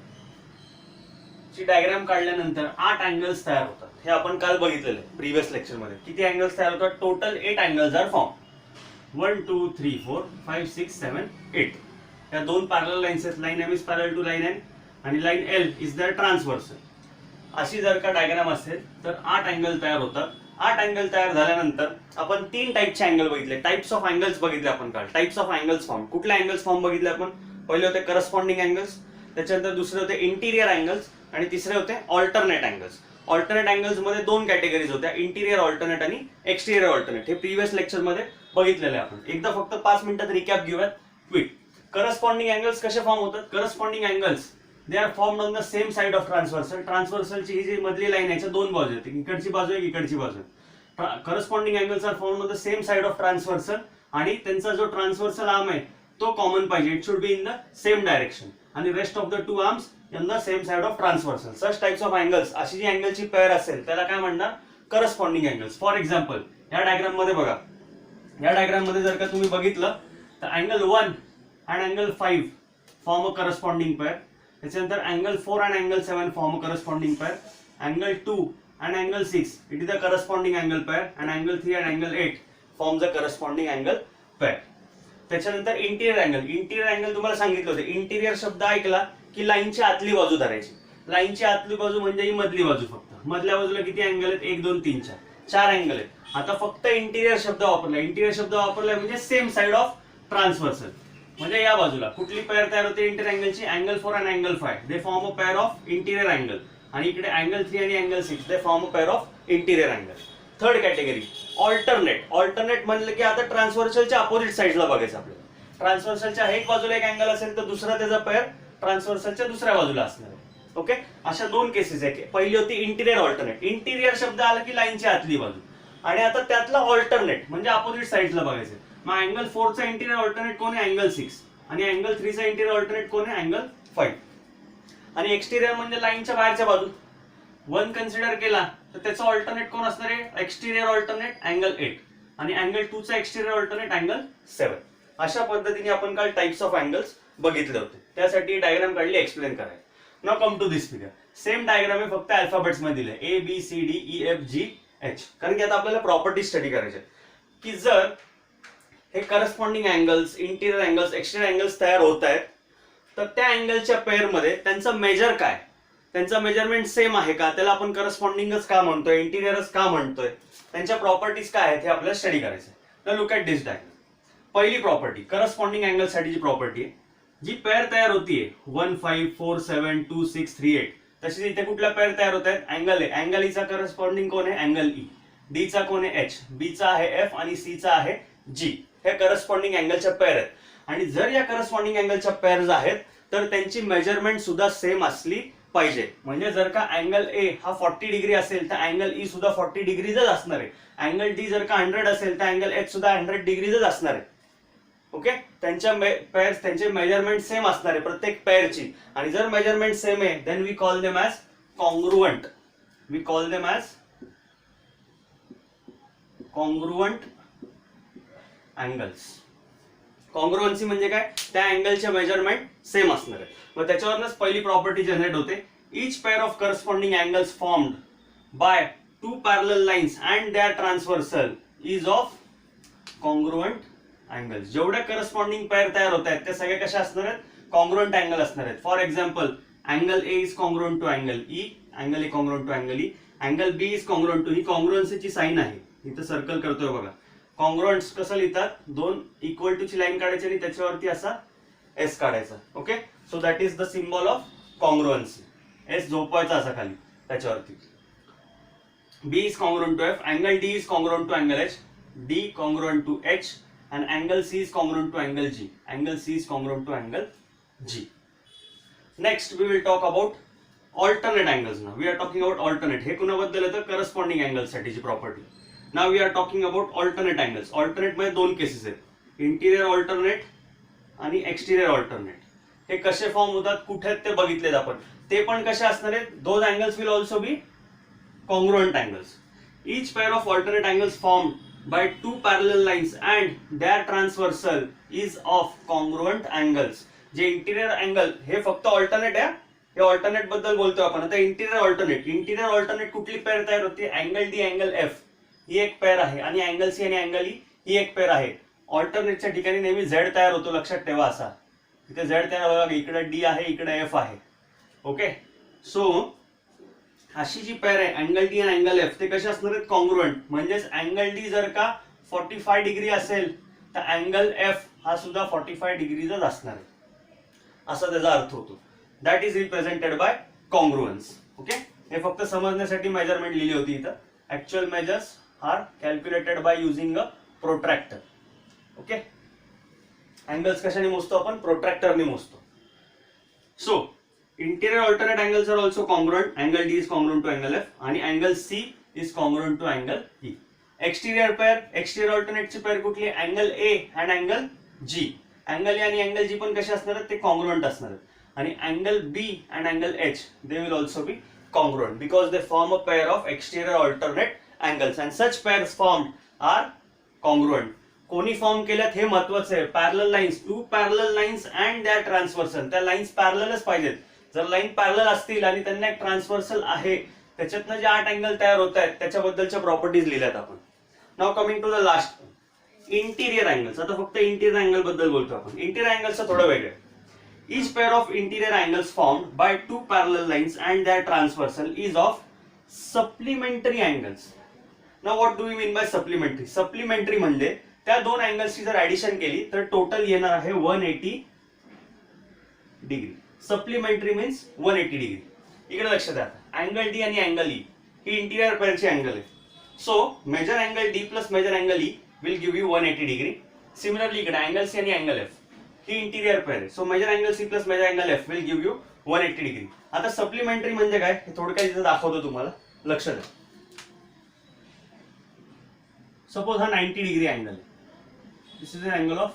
ची डायग्राम काढल्यानंतर 8 अँगल्स तयार होतात. हे आपण काल बघितलेलं प्रिव्हियस लेक्चर मध्ये. किती अँगल्स तयार होतात? Total 8 angles are form. 1 2 3 4 5 6 7 8. या दोन पॅरलल लाईन्स आहेत. लाईन एम इज पॅरल टू लाईन एन आणि लाईन एल इज दर ट्रान्सव्हर्सल. अशी जर का डायग्राम असेल तर 8 अँगल तयार होतात. 8 अँगल तयार झाल्यानंतर आपण 3 टाईपचे अँगल बघितले, टाइप्स ऑफ अँगल्स बघितले आपण. काल टाइप्स ऑफ अँगल्स फॉर्म, कुठले अँगल्स फॉर्म बघितले आपण? पहिले होते करस्पॉन्डिंग अँगल्स, त्याच्यानंतर दुसरे होते इंटिरियर अँगल्स आणि तिसरे होते ऑल्टरनेट अँगल्स. ऑल्टरनेट अँगल्स मध्ये 2 कॅटेगरीज होत्या, इंटिरियर ऑल्टरनेट आणि एक्सटिरियर ऑल्टरनेट. हे प्रिव्हियस लेक्चर मध्ये बघितलेलं आहे आपण. एकदा फक्त 5 मिनिटात रिकॅप घेऊयात क्विक. करस्पॉन्डिंग अँगल्स कसे फॉर्म होतात? Corresponding angles they are formed on the same side of transversal. ट्रान्सव्हर्सलची ही जी मधली लाईन आहे, दोन बाजू आहेत, इकडची बाजू आहे, इकडची बाजू आहे. Corresponding angles are formed on the same side of transversal आणि त्यांचा जो ट्रान्सव्हर्सल आर्म आहे तो कॉमन पाहिजे. It should be in the same direction आणि rest of the 2 arms in the same side of transversal. Such types of angles, अशी जी अँगलची पेअर असेल त्याला काय म्हणणार? Corresponding angles. फॉर एक्झाम्पल या डायग्राम मध्ये बघा, या डायग्राम मध्ये जर का तुम्ही बघितलं तर angle 1 and angle 5 form a corresponding pair. त्याच्यानंतर angle 4 and angle 7 form a corresponding pair. Angle 2 and angle 6 it is the corresponding angle pair and angle 3 and angle 8 forms a corresponding angle pair. त्याच्यानंतर interior angle. Interior angle तुम्हाला सांगितलं होतं, interior शब्द ऐकला की लाईनची आतली बाजू धरायची. लाईनची आतली बाजू म्हणजे ही मधली बाजू. फक्त मधल्या बाजूला किती अँगल आहेत? 1 2 3 4 अँगल आहेत. आता फक्त इंटिरियर शब्द वापरला. इंटिरियर शब्द वापरला म्हणजे सेम साइड ऑफ ट्रान्सव्हर्सल. म्हणजे या बाजूला कुठली पेअर तयार होते इंटिरियर अँगलची? अँगल 4 आणि angle 5 they form a pair of interior angle आणि इकडे अँगल 3 आणि angle 6 they form a pair of interior angle. Third category alternate. Alternate म्हणलं की आता ट्रान्सव्हर्सलच्या अपोजिट साइडला बघायचं आपल्याला. ट्रान्सव्हर्सलच्या एक बाजूला एक अँगल असेल तर दुसरा त्याचा पेअर ट्रान्सव्हर्सलच्या दुसऱ्या बाजूला असणार आहे. ओके, अशा 2 केसेस आहे. पहिली होती इंटिरियर ऑल्टरनेट. इंटिरियर शब्द आला की लाईनची आतली बाजू आणि आता त्यातला ऑल्टरनेट म्हणजे अपोजिट साइडला बघायचं. मग अँगल 4 चा इंटिरियर ऑल्टरनेट कोण आहे? अँगल 6 आणि अँगल 3 चा इंटिरियर ऑल्टरनेट कोण आहे? अँगल 5. आणि एक्सटिरियर म्हणजे लाईनच्या बाहेरच्या बाजू. 1 कन्सिडर केला तर त्याचा ऑल्टरनेट कोण असणार आहे? एक्सटिरियर ऑल्टरनेट अँगल 8 आणि अँगल 2 चा एक्सटिरियर ऑल्टरनेट अँगल 7. अशा पद्धतीने आपण काल टाइप्स ऑफ अँगल्स बघितले होते. त्यासाठी डायग्राम काढली एक्सप्लेन करायला. Now come to this figure. Same diagram आहे, फक्त अल्फाबेट्स मध्ये दिले A B C D E F G H. कारण की आता आपल्याला प्रॉपर्टी स्टडी करायचे की जर हे corresponding angles, interior angles, exterior angles तयार होत आहेत तर त्या अँगलच्या पेअर मध्ये त्यांचं मेजर काय, त्यांचं मेजरमेंट सेम आहे का, त्याला आपण करस्पॉन्डिंगच का म्हणतोय, इंटिरियरच का म्हणतोय, त्यांच्या प्रॉपर्टीज काय आहेत हे आपल्याला स्टडी करायचं आहे. तर लुक ॲट दिस डायग्राम. पहिली प्रॉपर्टी करस्पॉन्डिंग अँगल साठीची प्रॉपर्टी आहे. जी पेअर तयार होतीये 1 5 4 7 2 6 3 8, तशीच इथे कुठल्या पेअर तयार होत आहेत? Angle A. अँगल ई चा करस्पॉन्डिंग कोण आहे? Angle E. डी चा कोण आहे? एच. बी चा आहे एफ आणि सी चा आहे जी. हे करस्पॉन्डिंग अँगलच्या पेअर आहेत. आणि जर या करस्पॉन्डिंग अँगलच्या पेअर्स आहेत तर त्यांची मेजरमेंट सुद्धा सेम असली पाहिजे. म्हणजे जर का अँगल ए हा 40 डिग्री असेल तर अँगल ई सुद्धा 40 डिग्रीजच असणार आहे. अँगल डी जर का 100 असेल तर अँगल एच सुद्धा 100 डिग्रीजच असणार आहे. ओके, त्यांच्या पेअर्स, त्यांचे मेजरमेंट सेम असणार आहे प्रत्येक पेअरची. आणि जर मेजरमेंट सेम आहे then we call them as congruent. We call them as congruent angles. Congruency म्हणजे काय? त्या अँगलचे मेजरमेंट सेम असणार आहे. मग त्याच्यावरच पहिली प्रॉपर्टी जनरेट होते. Each pair of corresponding angles formed by 2 parallel lines and their transversal is of congruent angles. जेवढ्या करस्पॉन्डिंग पेअर तयार होत आहेत त्या सगळ्या कशा असणार आहेत? कॉन्ग्रुएंट अँगल असणार आहेत. For example angle A is congruent to angle E, angle A congruent to angle E, angle B is congruent to, ही कॉन्ग्रुएन्सीची साइन आहे, इथं सर्कल करतोय बघा. कॉन्ग्रुएंट्स कसं लिहितात? 2 इक्वल टू ची लाईन काढायची आणि त्याच्यावरती असा एस काढायचा. Okay, so that is the symbol of congruency. S झोपवायचा असा खाली त्याच्यावरती. B is congruent to F, angle D is congruent to angle H, D congruent to H and angle C is congruent to angle G. Angle C is congruent to angle G. Next we will talk about alternate angles. Now we are talking about alternate. हे कुणाबद्दल येतं? Corresponding angles साठीची property. Now we are talking about alternate angles. Alternate मध्ये 2 cases आहेत, interior alternate आणि exterior alternate. हे कसे form होतात, कुठे ते बघितलेत आपण. ते पण कसे असणार आहेत? Those angles will also be congruent angles. Each pair of alternate angles form by 2 parallel lines and their transversal is of congruent angles. जे इंटिरियर अँगल हे फक्त ऑल्टरनेट आहे, हे ऑल्टरनेट बद्दल बोलतोय आपण. आता इंटिरियर ऑल्टरनेट, इंटिरियर ऑल्टरनेट कुठली पेअर तयार होते? अँगल डी अँगल एफ ही एक पेअर आहे आणि अँगल सी आणि अँगल ई ही एक पेअर आहे. ऑल्टरनेटच्या ठिकाणी नेहमी झेड तयार होतो, लक्षात ठेवा. असा इथे झेड तयार बघा, इकडे डी आहे, इकडे एफ आहे. ओके, सो अशी जी पेअर आहे अँगल डी आणि अँगल एफ ते कसे असणार आहेत, कॉन्ग्रुएंट. म्हणजेच अँगल डी जर का 45 डिग्री असेल तर अँगल एफ हा सुद्धा 45 डिग्रीचाच असणार आहे, असा त्याचा अर्थ होतो. That is represented by congruence. Okay, हे फक्त समजण्यासाठी मेजरमेंट लिहिली होती इथं. Actual measures are calculated by using a protractor. Okay, angles कशाने मोजतो आपण, प्रोट्रॅक्टरने मोजतो. So interior alternate angles are also congruent. Angle D is congruent to angle F आणि angle C is congruent to angle E. Exterior pair, exterior alternate ची pair कुठली, angle A and angle G. Angle A आणि angle G पण कसे असणार आहेत, ते congruent असणार आहेत. आणि angle B and angle H they will also be congruent because they form a pair of exterior alternate angles and such pairs formed are congruent. कोणी फॉर्म केल्यात हे महत्वाचं आहे. Parallel lines, two parallel lines and that transversal. त्या lines पॅरललच पाहिजेत. जर line parallel असतील आणि त्यांना एक ट्रान्सव्हर्सल आहे, त्याच्यातनं जे 8 अँगल तयार होत आहेत त्याच्याबद्दलच्या प्रॉपर्टीज लिहिल्यात आपण. Now coming to the last, interior angles. आता फक्त इंटिरियर अँगल बद्दल बोलतो आपण. इंटिरियर अँगल्सचं थोडं वेगळं. Each pair of interior angles formed by two parallel lines and that transversal is of supplementary angles. Now what do you mean by supplementary? Supplementary म्हणजे त्या दोन अँगल्सची जर ऍडिशन केली तर टोटल येणार आहे 180 डिग्री. Supplementary means 180 degree. इकडे लक्ष द्या, अँगल डी आणि अँगल ई ही इंटिरियर पेअरची अँगल आहे. So measure angle D plus measure angle E will give you 180 degree. Similarly इकडे अँगल सी आणि अँगल एफ ही इंटिरियर पेअर आहे. So measure angle C plus measure angle F will give you 180 degree. आता supplementary म्हणजे काय हे थोडक्यात इथे दाखवतो तुम्हाला, लक्ष द्या. सपोज हा 90 डिग्री अँगल आहे. This is an angle of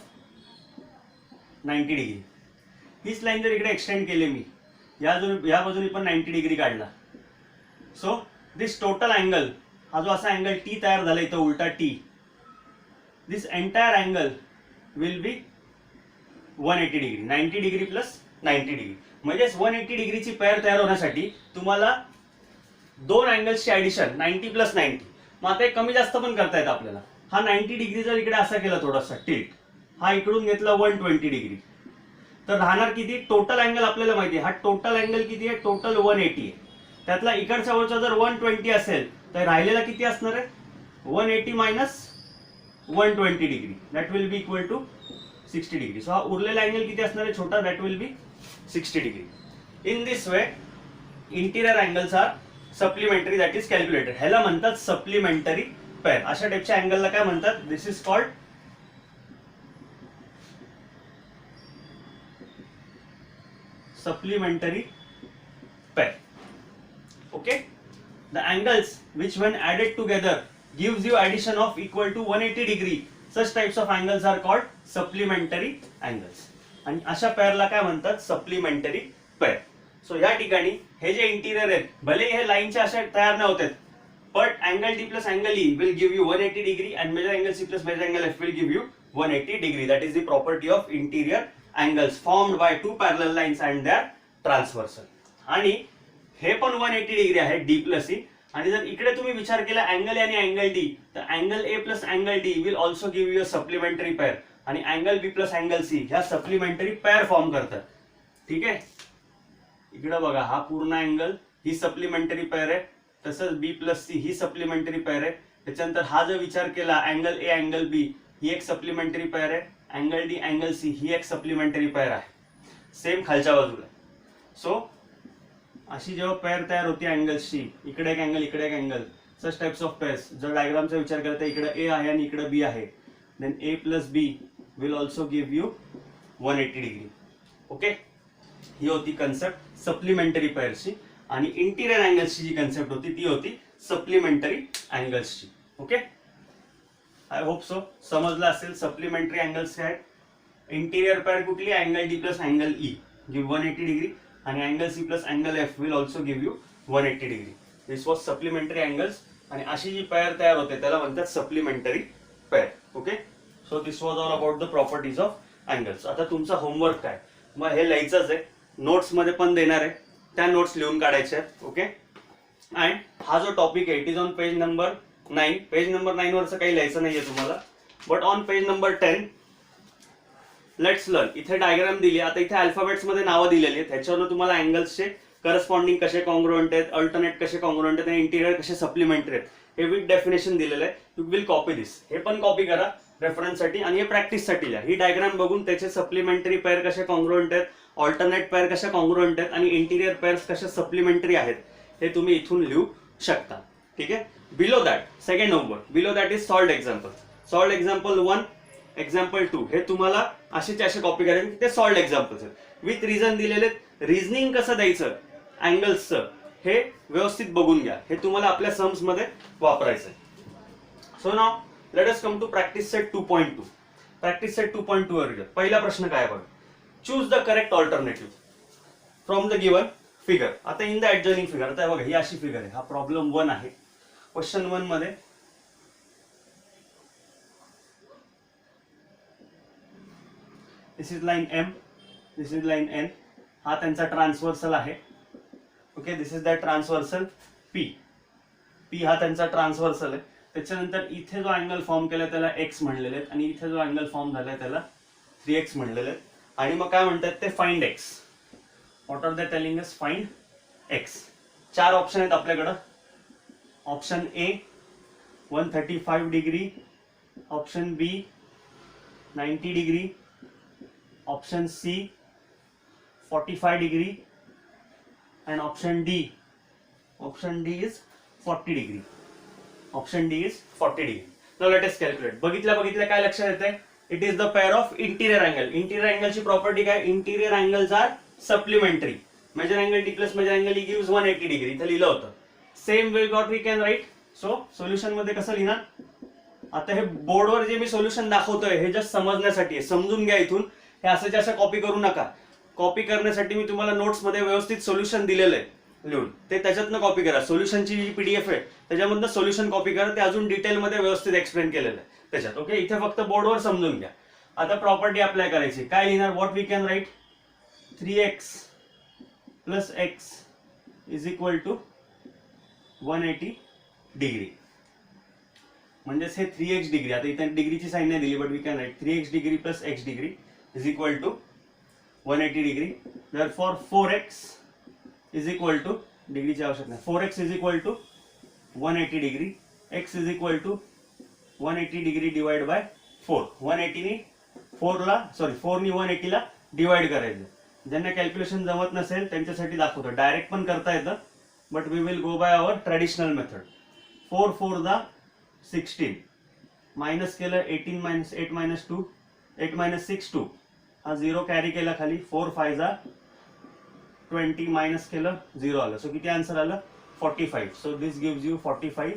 90 degree. हीच लाईन जर इकडे एक्सटेंड केली मी, या बाजूने पण 90 डिग्री काढला. सो दिस टोटल अँगल, हा जो असा अँगल टी तयार झाला इथं उलटा T, this entire angle will be 180 degree. 90 degree plus 90 degree म्हणजेच 180 डिग्रीची पेअर तयार होण्यासाठी तुम्हाला दोन अँगल्सची ऍडिशन 90 प्लस 90. मग आता एक कमी जास्त पण करता येतं आपल्याला. हा 90 डिग्री जर इकडे असा केला थोडासा टिल्ट, हा इकडून घेतला 120 डिग्री, तर राहणार किती, टोटल अँगल आपल्याला माहिती आहे. हा टोटल अँगल किती आहे, टोटल 180 आहे. त्यातला इकडच्या वरचा जर 120 असेल तर राहिलेला किती असणार आहे, 180 minus 120 degree, that will be equal to 60 degree. So हा उरलेला अँगल किती असणार आहे छोटा, that will be 60 degree. In this way interior angles are supplementary, that is calculated. ह्याला म्हणतात सप्लिमेंटरी पेअर. अशा टाइपच्या अँगलला काय म्हणतात, this is called supplementary pair. Okay, the angles which when added together gives you addition of equal to 180 degree, such types of angles are called supplementary angles. आणि अशा पेअरला काय म्हणतात, सप्लिमेंटरी पेअर. सो या ठिकाणी हे जे इंटिरियर आहेत, भले हे लाईनच्या अशा तयार नाही होतात, but angle D plus angle E will give you 180 degree and measure angle C plus measure angle F will give you 180 degree. That is the property of interior angles formed by two parallel lines and their transversal. आणि हे पण 180 degree आहे D plus E. आणि जर इकडे तुम्ही विचार केला अँगल A आणि अँगल D, तर angle A plus angle D will also give you a supplementary pair. आणि angle B plus angle C ह्या सप्लिमेंटरी पेअर फॉर्म करतात. ठीक आहे, इकडे बघा हा पूर्ण अँगल ही सप्लिमेंटरी पेअर आहे, तसंच B प्लस C ही सप्लिमेंटरी पेअर आहे. त्याच्यानंतर हा जर विचार केला अँगल A अँगल B ही एक सप्लिमेंटरी पेअर आहे, अँगल D अँगल C ही एक सप्लिमेंटरी पेअर आहे, सेम खालच्या बाजूला. सो अशी जेव्हा पेअर तयार होती अँगल्सची, इकडे एक अँगल इकडे एक angle, such types of pairs. जर डायग्रामचा विचार केला तर इकडे A आहे आणि इकडे B आहे, then A plus B will also give you 180 degree. Okay, ही होती कन्सेप्ट सप्लिमेंटरी पेअर्सची. आणि इंटिरियर अँगल्सची जी कन्सेप्ट होती ती होती सप्लिमेंटरी अँगल्सची. ओके, आय होप सो समजलं असेल. सप्लिमेंटरी अँगल्स काय आहेत, इंटिरियर पेअर कुठली, angle D plus angle E give 180 degree आणि angle C plus angle F will also give you 180 degree. This was supplementary angles. आणि अशी जी पेअर तयार होते त्याला म्हणतात supplementary pair. Okay, so this was all about the properties of angles. आता तुमचा होमवर्क काय, मग हे लिहायचंच आहे, नोट्स मध्ये पण देणार आहे, त्या नोट्स लिहून काढायच्या आहेत. ओके, अँड हा जो टॉपिक आहे it is on page number 9. Page number 9 वरचं काही लिहायचं नाहीये तुम्हाला, but on page number 10 let's learn. इथे डायग्राम दिली, आता इथे अल्फाबेट्स मध्ये नावं दिलेली आहेत, त्याच्यावर तुम्हाला अँगल्सचे करस्पॉन्डिंग कसे कॉन्ग्रुएंट आहेत, अल्टरनेट कसे कॉन्ग्रुएंट आहेत आणि इंटिरियर कसे सप्लिमेंटरी आहेत हे विथ डेफिनेशन दिलेलं आहे. यू विल कॉपी दिस. हे पण कॉपी करा रेफरन्ससाठी आणि हे प्रॅक्टिससाठी लिहा. ही डायग्राम बघून त्याचे सप्लिमेंटरी पेअर कसे कॉन्ग्रुएंट आहेत, ऑल्टरनेट पेअर कशा कॉन्ग्रुएंट आहेत आणि इंटिरियर पेअर्स कशा सप्लिमेंटरी आहेत हे तुम्ही इथून लिहू शकता. ठीक आहे. Below that second homework, below that is solved example. Solved example 1, example 2 हे तुम्हाला असे कॉपी करायचे, ते सॉल्व्ड एक्झाम्पल्स आहेत विथ रिझन दिलेले. रिझनिंग कसं द्यायचं अँगल्सचं हे व्यवस्थित बघून घ्या, हे तुम्हाला आपल्या सम्स मध्ये वापरायचं आहे. So now let us come to practice set 2.2. Practice set 2.2 वर पहिला प्रश्न काय बघा. Choose the correct alternative from the given figure. आता इन द ऍडजॉइनिंग फिगर, आता बघा ही अशी फिगर आहे, हा प्रॉब्लेम 1 आहे. क्वेश्चन 1 मध्ये this is line M, this is line N, हा त्यांचा ट्रान्सव्हर्सल आहे. Okay, this is the transversal P. P हा त्यांचा ट्रान्सव्हर्सल आहे. त्याच्यानंतर इथे जो अँगल फॉर्म केला त्याला X म्हणलेले आहेत आणि इथे जो अँगल फॉर्म झालाय त्याला 3X म्हणलेले आहेत. आणि मग काय म्हणतात ते find X. What are they telling us? Find X. 4 option आहेत आपल्याकडं. Option A 135 degree, option B 90 degree, option C 45 degree and option D is 40 degree. Option D is 40 degree. Now let us calculate. बघितल्या काय लक्षात येते? It is the pair of interior angle. Interior angle ची property काय? Interior angles are supplementary. Measure angle D plus measure angle E gives 180 degree. इथे लिहिलं होतं. Same way what we can write. So solution मध्ये कसं लिहिणार? आता हे बोर्डवर जे मी सोल्युशन दाखवतोय हे जस्ट समजण्यासाठी आहे, समजून घ्या. इथून हे असं कॉपी करू नका. कॉपी करण्यासाठी मी तुम्हाला नोट्स मध्ये व्यवस्थित सोल्युशन दिलेलं आहे लिहून, ते त्याच्यातनं कॉपी करा. सोल्युशनची जी PDF आहे त्याच्यामधनं सोल्युशन कॉपी करा, ते अजून डिटेलमध्ये व्यवस्थित एक्सप्लेन केलेलं आहे त्याच्यात. ओके, इथे फक्त बोर्डवर समजून घ्या. आता प्रॉपर्टी अप्लाय करायची. काय लिहिणार? What we can write 3x plus x is equal to 180 degree. म्हणजेच हे 3x डिग्री, आता इथे डिग्रीची साईन नाही दिली but we can write 3x degree plus x degree is equal to 180 degree. Therefore 4x is equal to, डिग्रीची आवश्यक नाही, 4x is equal to 180 degree. x is equal to 180 degree divide by 4. 180 नी 4 नी 180 ला divide करायचं. ज्यांना calculation जमत नसेल त्यांच्यासाठी दाखवतो, डायरेक्ट पण करता येतं but we will go by our traditional method. 4 4 दा 16, मायनस केलं 18 मायनस 8 मायनस 2, 8 मायनस 6 2, हा 0 कॅरी केला खाली. 4 5 जा 20 मायनस केलं 0 आलं. सो किती आन्सर आलं? 45. So this gives you 45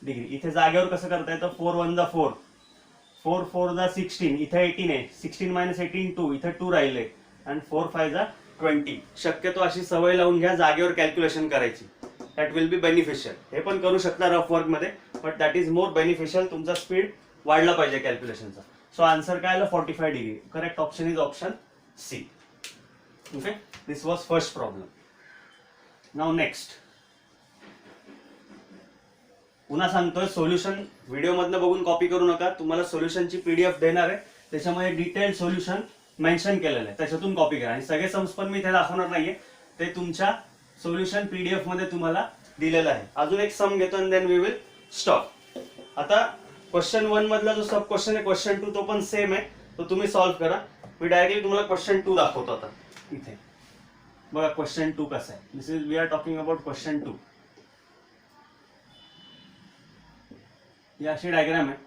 degree. इथे जागेवर कसं करता येतं? 4 1 जा 4, 4 4 जा 16, इथे 18 आहे, 16 मायनस 18 2, इथे 2 राहिले आणि 4 5 जा 20. शक्यतो अशी सवय लावून घ्या जागेवर कॅल्क्युलेशन करायची. That will be beneficial. हे पण करू शकता रफ वर्क मध्ये but that is more beneficial. तुमचा स्पीड वाढला पाहिजे कॅल्क्युलेशनचा. सो आन्सर काय आलं? 45 degree. Correct option is option C. Okay, this was first problem. Now next. पुन्हा सांगतोय सोल्युशन व्हिडिओ मधनं बघून कॉपी करू नका. तुम्हाला सोल्युशनची PDF देणार आहे, त्याच्यामध्ये डिटेल सोल्युशन मेन्शन केलेलं आहे, त्याच्यातून कॉपी करा. आणि सगळे सम्स पण मी इथे दाखवणार नाहीये, ते तुमच्या सोल्युशन PDF मध्ये तुम्हाला दिलेलं आहे. अजून एक सम घेतो आणि देन वी विल स्टॉप. आता क्वेश्चन 1 मधला जो सब क्वेश्चन आहे क्वेश्चन 2 तो पण सेम आहे, तो तुम्ही सॉल्व्ह करा. मी डायरेक्टली तुम्हाला क्वेश्चन 2 दाखवतो. आता इथे बघा क्वेश्चन 2 कसं आहे. This is we are talking about question 2. ही अशी डायग्राम आहे.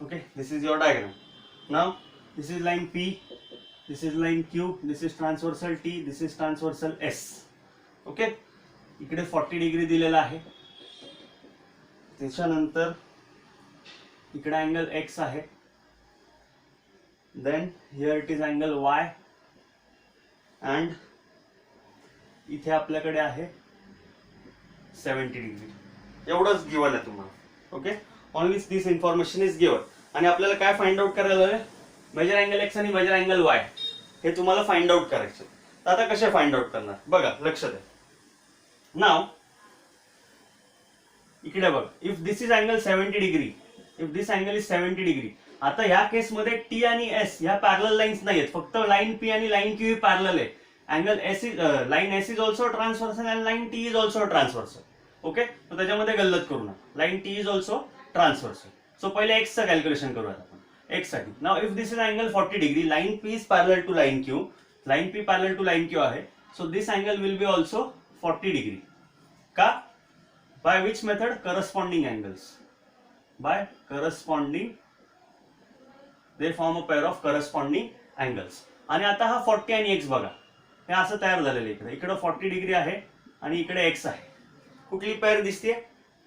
Okay, this is your diagram. Now this is line P, this is line Q, this is transversal T, this is transversal S. Okay, इकडे 40 degree दिलेला आहे. त्याच्यानंतर इकडे angle X आहे. Then here it is angle Y and इथे आपल्याकडे आहे 70 degree. एवढंच गिवन आहे तुम्हाला. Okay, only this information is given. आणि आपल्याला काय फाइंड आउट करायला आहे? मेजर अँगल X आणि मेजर अँगल Y हे तुम्हाला फाइंड आउट करायचे. तर आता कसे फाइंड आउट करणार बघा, लक्ष द्या. नाव इकडे बघ, if this is angle 70 degree, if this angle is 70 degree. आता ह्या केसमध्ये टी आणि एस ह्या पॅरलल लाईन्स नाहीयेत, फक्त लाईन पी आणि लाईन क्यू ही पॅरलल आहे. Angle S is line S is also transversal and line T is also transversal. Okay, तर त्याच्यामध्ये गल्लत करू नका. Line T is also transversal. So पहिले एक्सचं कॅल्क्युलेशन करूयात आपण. एक्स साठी now if this is angle 40 degree, line P is parallel to line Q, line P parallel to line Q आहे. So this angle will be also 40 degree. का? By which method? Corresponding angles. By corresponding, they form a pair of corresponding angles. आणि आता हा 40 आणि x बघा, हे असं तयार झालेलं आहे. इकडे 40 डिग्री आहे आणि इकडे एक्स आहे. कुठली पेअर दिसते?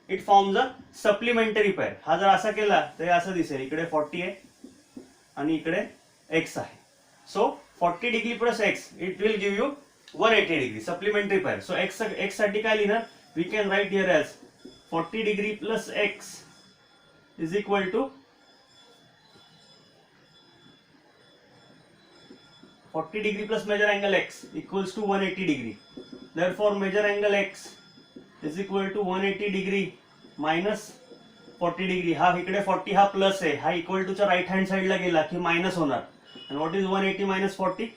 It forms a supplementary pair. हा जर असा केला तर असं दिसेल, इकडे 40 आहे आणि इकडे एक्स आहे. So 40 degree plus x it will give you 180 degree supplementary pair. So x साठी काय लिहिणार? We can write here as 40 degree plus x is equal to 40 degree plus measure angle x equals to 180 degree. Therefore, measure angle x is equal to 180 degree minus 40 degree. हा इकडे 40 हा plus आहे, हा equal to च्या right hand साइडला गेला की minus होणार. and what is 180 minus 40?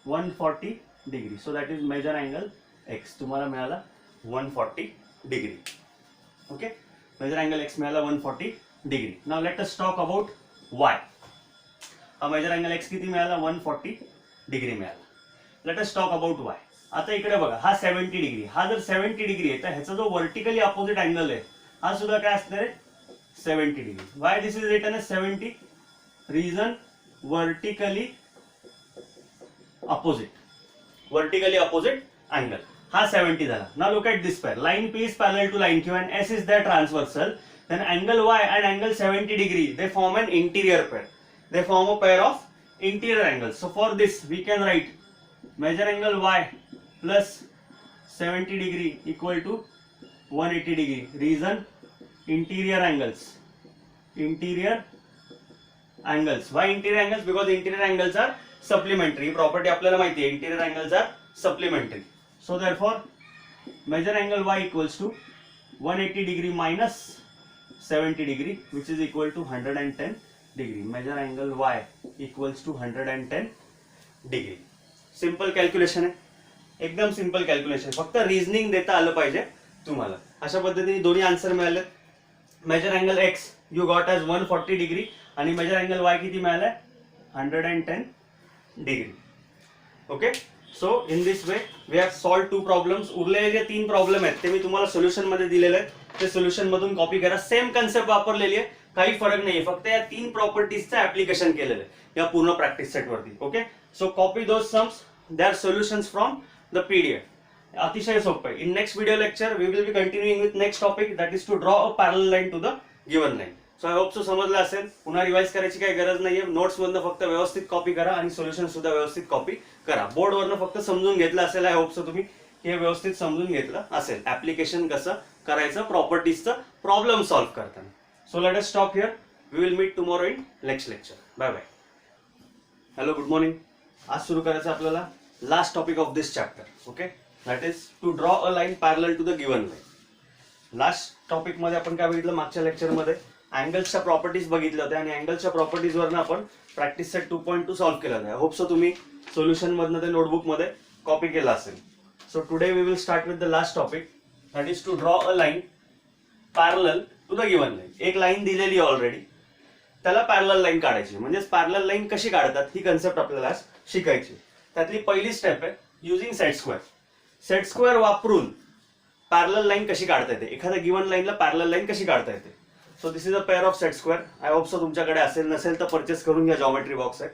140 degree. So that is measure angle x. तुम्हाला मिळाला 140 degree. Okay, measure angle x मिळाला 140 degree. Now let us talk about y. हा मेजर अँगल x किती मिळाला? 140 डिग्री मिळाला. Let us talk about y. आता इकडे बघा, हा 70 डिग्री, हा जर 70 डिग्री आहे तर ह्याचा जो व्हर्टिकली अपोजिट अँगल आहे हा सुद्धा काय असणार आहे? 70 degree. Why this is written as 70? Reason vertically opposite, vertically opposite angle. हा 70 झाला. Now look at this pair. Line P is parallel to line Q and S is their transversal. Then angle y and angle 70 degree, they form an interior pair. They form a pair of interior angles. So for this we can write measure angle y plus 70 degree equal to 180 degree. Reason? Interior angles. Interior angles. Why interior angles? Because interior angles are supplementary. Property आपल्याला माहिती आहे, interior angles are supplementary. So therefore measure angle y equals to 180 degree minus 70 degree, which is equal to 110 degree. Measure angle y equals to 110 degree. Simple calculation आहे, एकदम simple calculation. फक्त reasoning देता आलं पाहिजे तुम्हाला. अशा पद्धतीने दोन्ही आन्सर मिळाले. Major angle x you got as 140 degree आणि मेजर अँगल y किती मिळालाय? 110 degree. Okay, so in this way we have solve 2 problems. उरलेले जे 3 प्रॉब्लेम आहेत ते मी तुम्हाला सोल्युशन मध्ये दिलेले आहेत, ते सोल्युशन मधून कॉपी करा. सेम कन्सेप्ट वापरलेली आहे, काही फरक नाहीये, फक्त या 3 प्रॉपर्टीजचं ऍप्लिकेशन केलेलं आहे या पूर्ण प्रॅक्टिस सेट वरती. Okay, so copy those sums, they are solutions from the PDF. अतिशय सोपं आहे. In next video lecture we will be continuing with next topic, that is to draw a parallel line to the given line. So I hope so समजलं असेल. पुन्हा revise करायची काही गरज नाहीये. नोट्स मधनं फक्त व्यवस्थित कॉपी करा आणि सोल्युशन सुद्धा व्यवस्थित कॉपी करा. बोर्ड वरनं फक्त समजून घेतलं असेल. आय होप सो तुम्ही हे व्यवस्थित समजून घेतलं असेल. ऍप्लिकेशन कसं करायचं प्रॉपर्टीजचं प्रॉब्लेम सॉल्व्ह करताना. So let us stop here. We will meet tomorrow in next lecture. Bye bye. Hello, good morning. आज सुरू करायचं आपल्याला last topic of this chapter. Okay, that is to draw a line parallel to the given line. Last topic मध्ये आपण काय बघितलं? मागच्या लेक्चरमध्ये अँगल्सच्या प्रॉपर्टीज बघितल्या होत्या आणि अँगल्सच्या प्रॉपर्टीजवरनं आपण प्रॅक्टिस सेट 2.2 सॉल्व्ह केला होता. होप सो तुम्ही सोल्युशन मधनं ते नोटबुक मध्ये कॉपी केला असेल. So today we will start with the last topic, that is to draw a line parallel to the given line. एक लाईन दिलेली ऑलरेडी, त्याला पॅरलल लाईन काढायची. म्हणजे पॅरलल लाईन कशी काढतात ही कन्सेप्ट आपल्याला शिकायची. त्यातली पहिली स्टेप आहे using set square. Set square वापरून पॅरलल लाईन कशी काढता येते, एखाद्या गिवन लाईनला पॅरलल लाईन कशी काढता येते. So this is a pair of set square. I hope so तुमच्याकडे असेल, नसेल तर परचेस करून घ्या. जॉमेट्री बॉक्स आहे,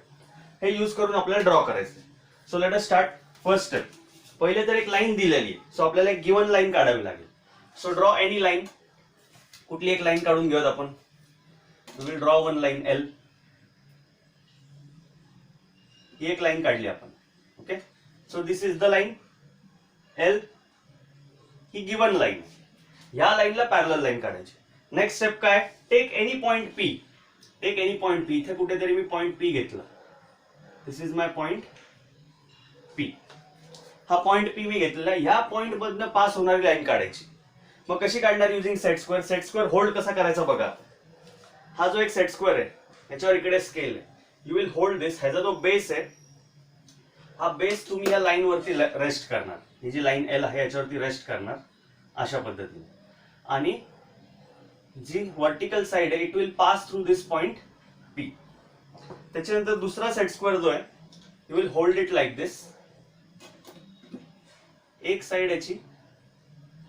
हे यूज करून आपल्याला ड्रॉ करायचं. So let us start. First step, पहिले तर एक लाईन दिलेली आहे. सो आपल्याला एक गिवन लाईन काढावी लागेल. So draw any line. कुठली एक लाईन काढून घेऊयात आपण. We will draw one line L. ही एक लाईन काढली आपण. Okay, so this is the line L. ही गिवन लाईन. ह्या लाईनला पॅरलल लाईन काढायची. नेक्स्ट स्टेप काय? Take any point P. Take any point P. इथे कुठेतरी मी पॉइंट पी घेतला. This is my point P. हा पॉइंट पी मी घेतलेला. ह्या पॉइंट मधनं पास होणारी लाईन काढायची. मग कशी काढणार using set square? Set square hold कसा करायचा बघा. हा जो एक सेट स्क्वेअर आहे याच्यावर इकडे स्केल आहे. यू विल होल्ड दिस. ह्याचा जो बेस आहे हा बेस तुम्ही या लाईन वरती रेस्ट करणार. ही जी लाईन एल आहे याच्यावरती रेस्ट करणार अशा पद्धतीने. आणि जी वर्टिकल साइड आहे it will pass through this point P. त्याच्यानंतर दुसरा सेट स्क्वेअर जो आहे you will hold it like this. एक साइड याची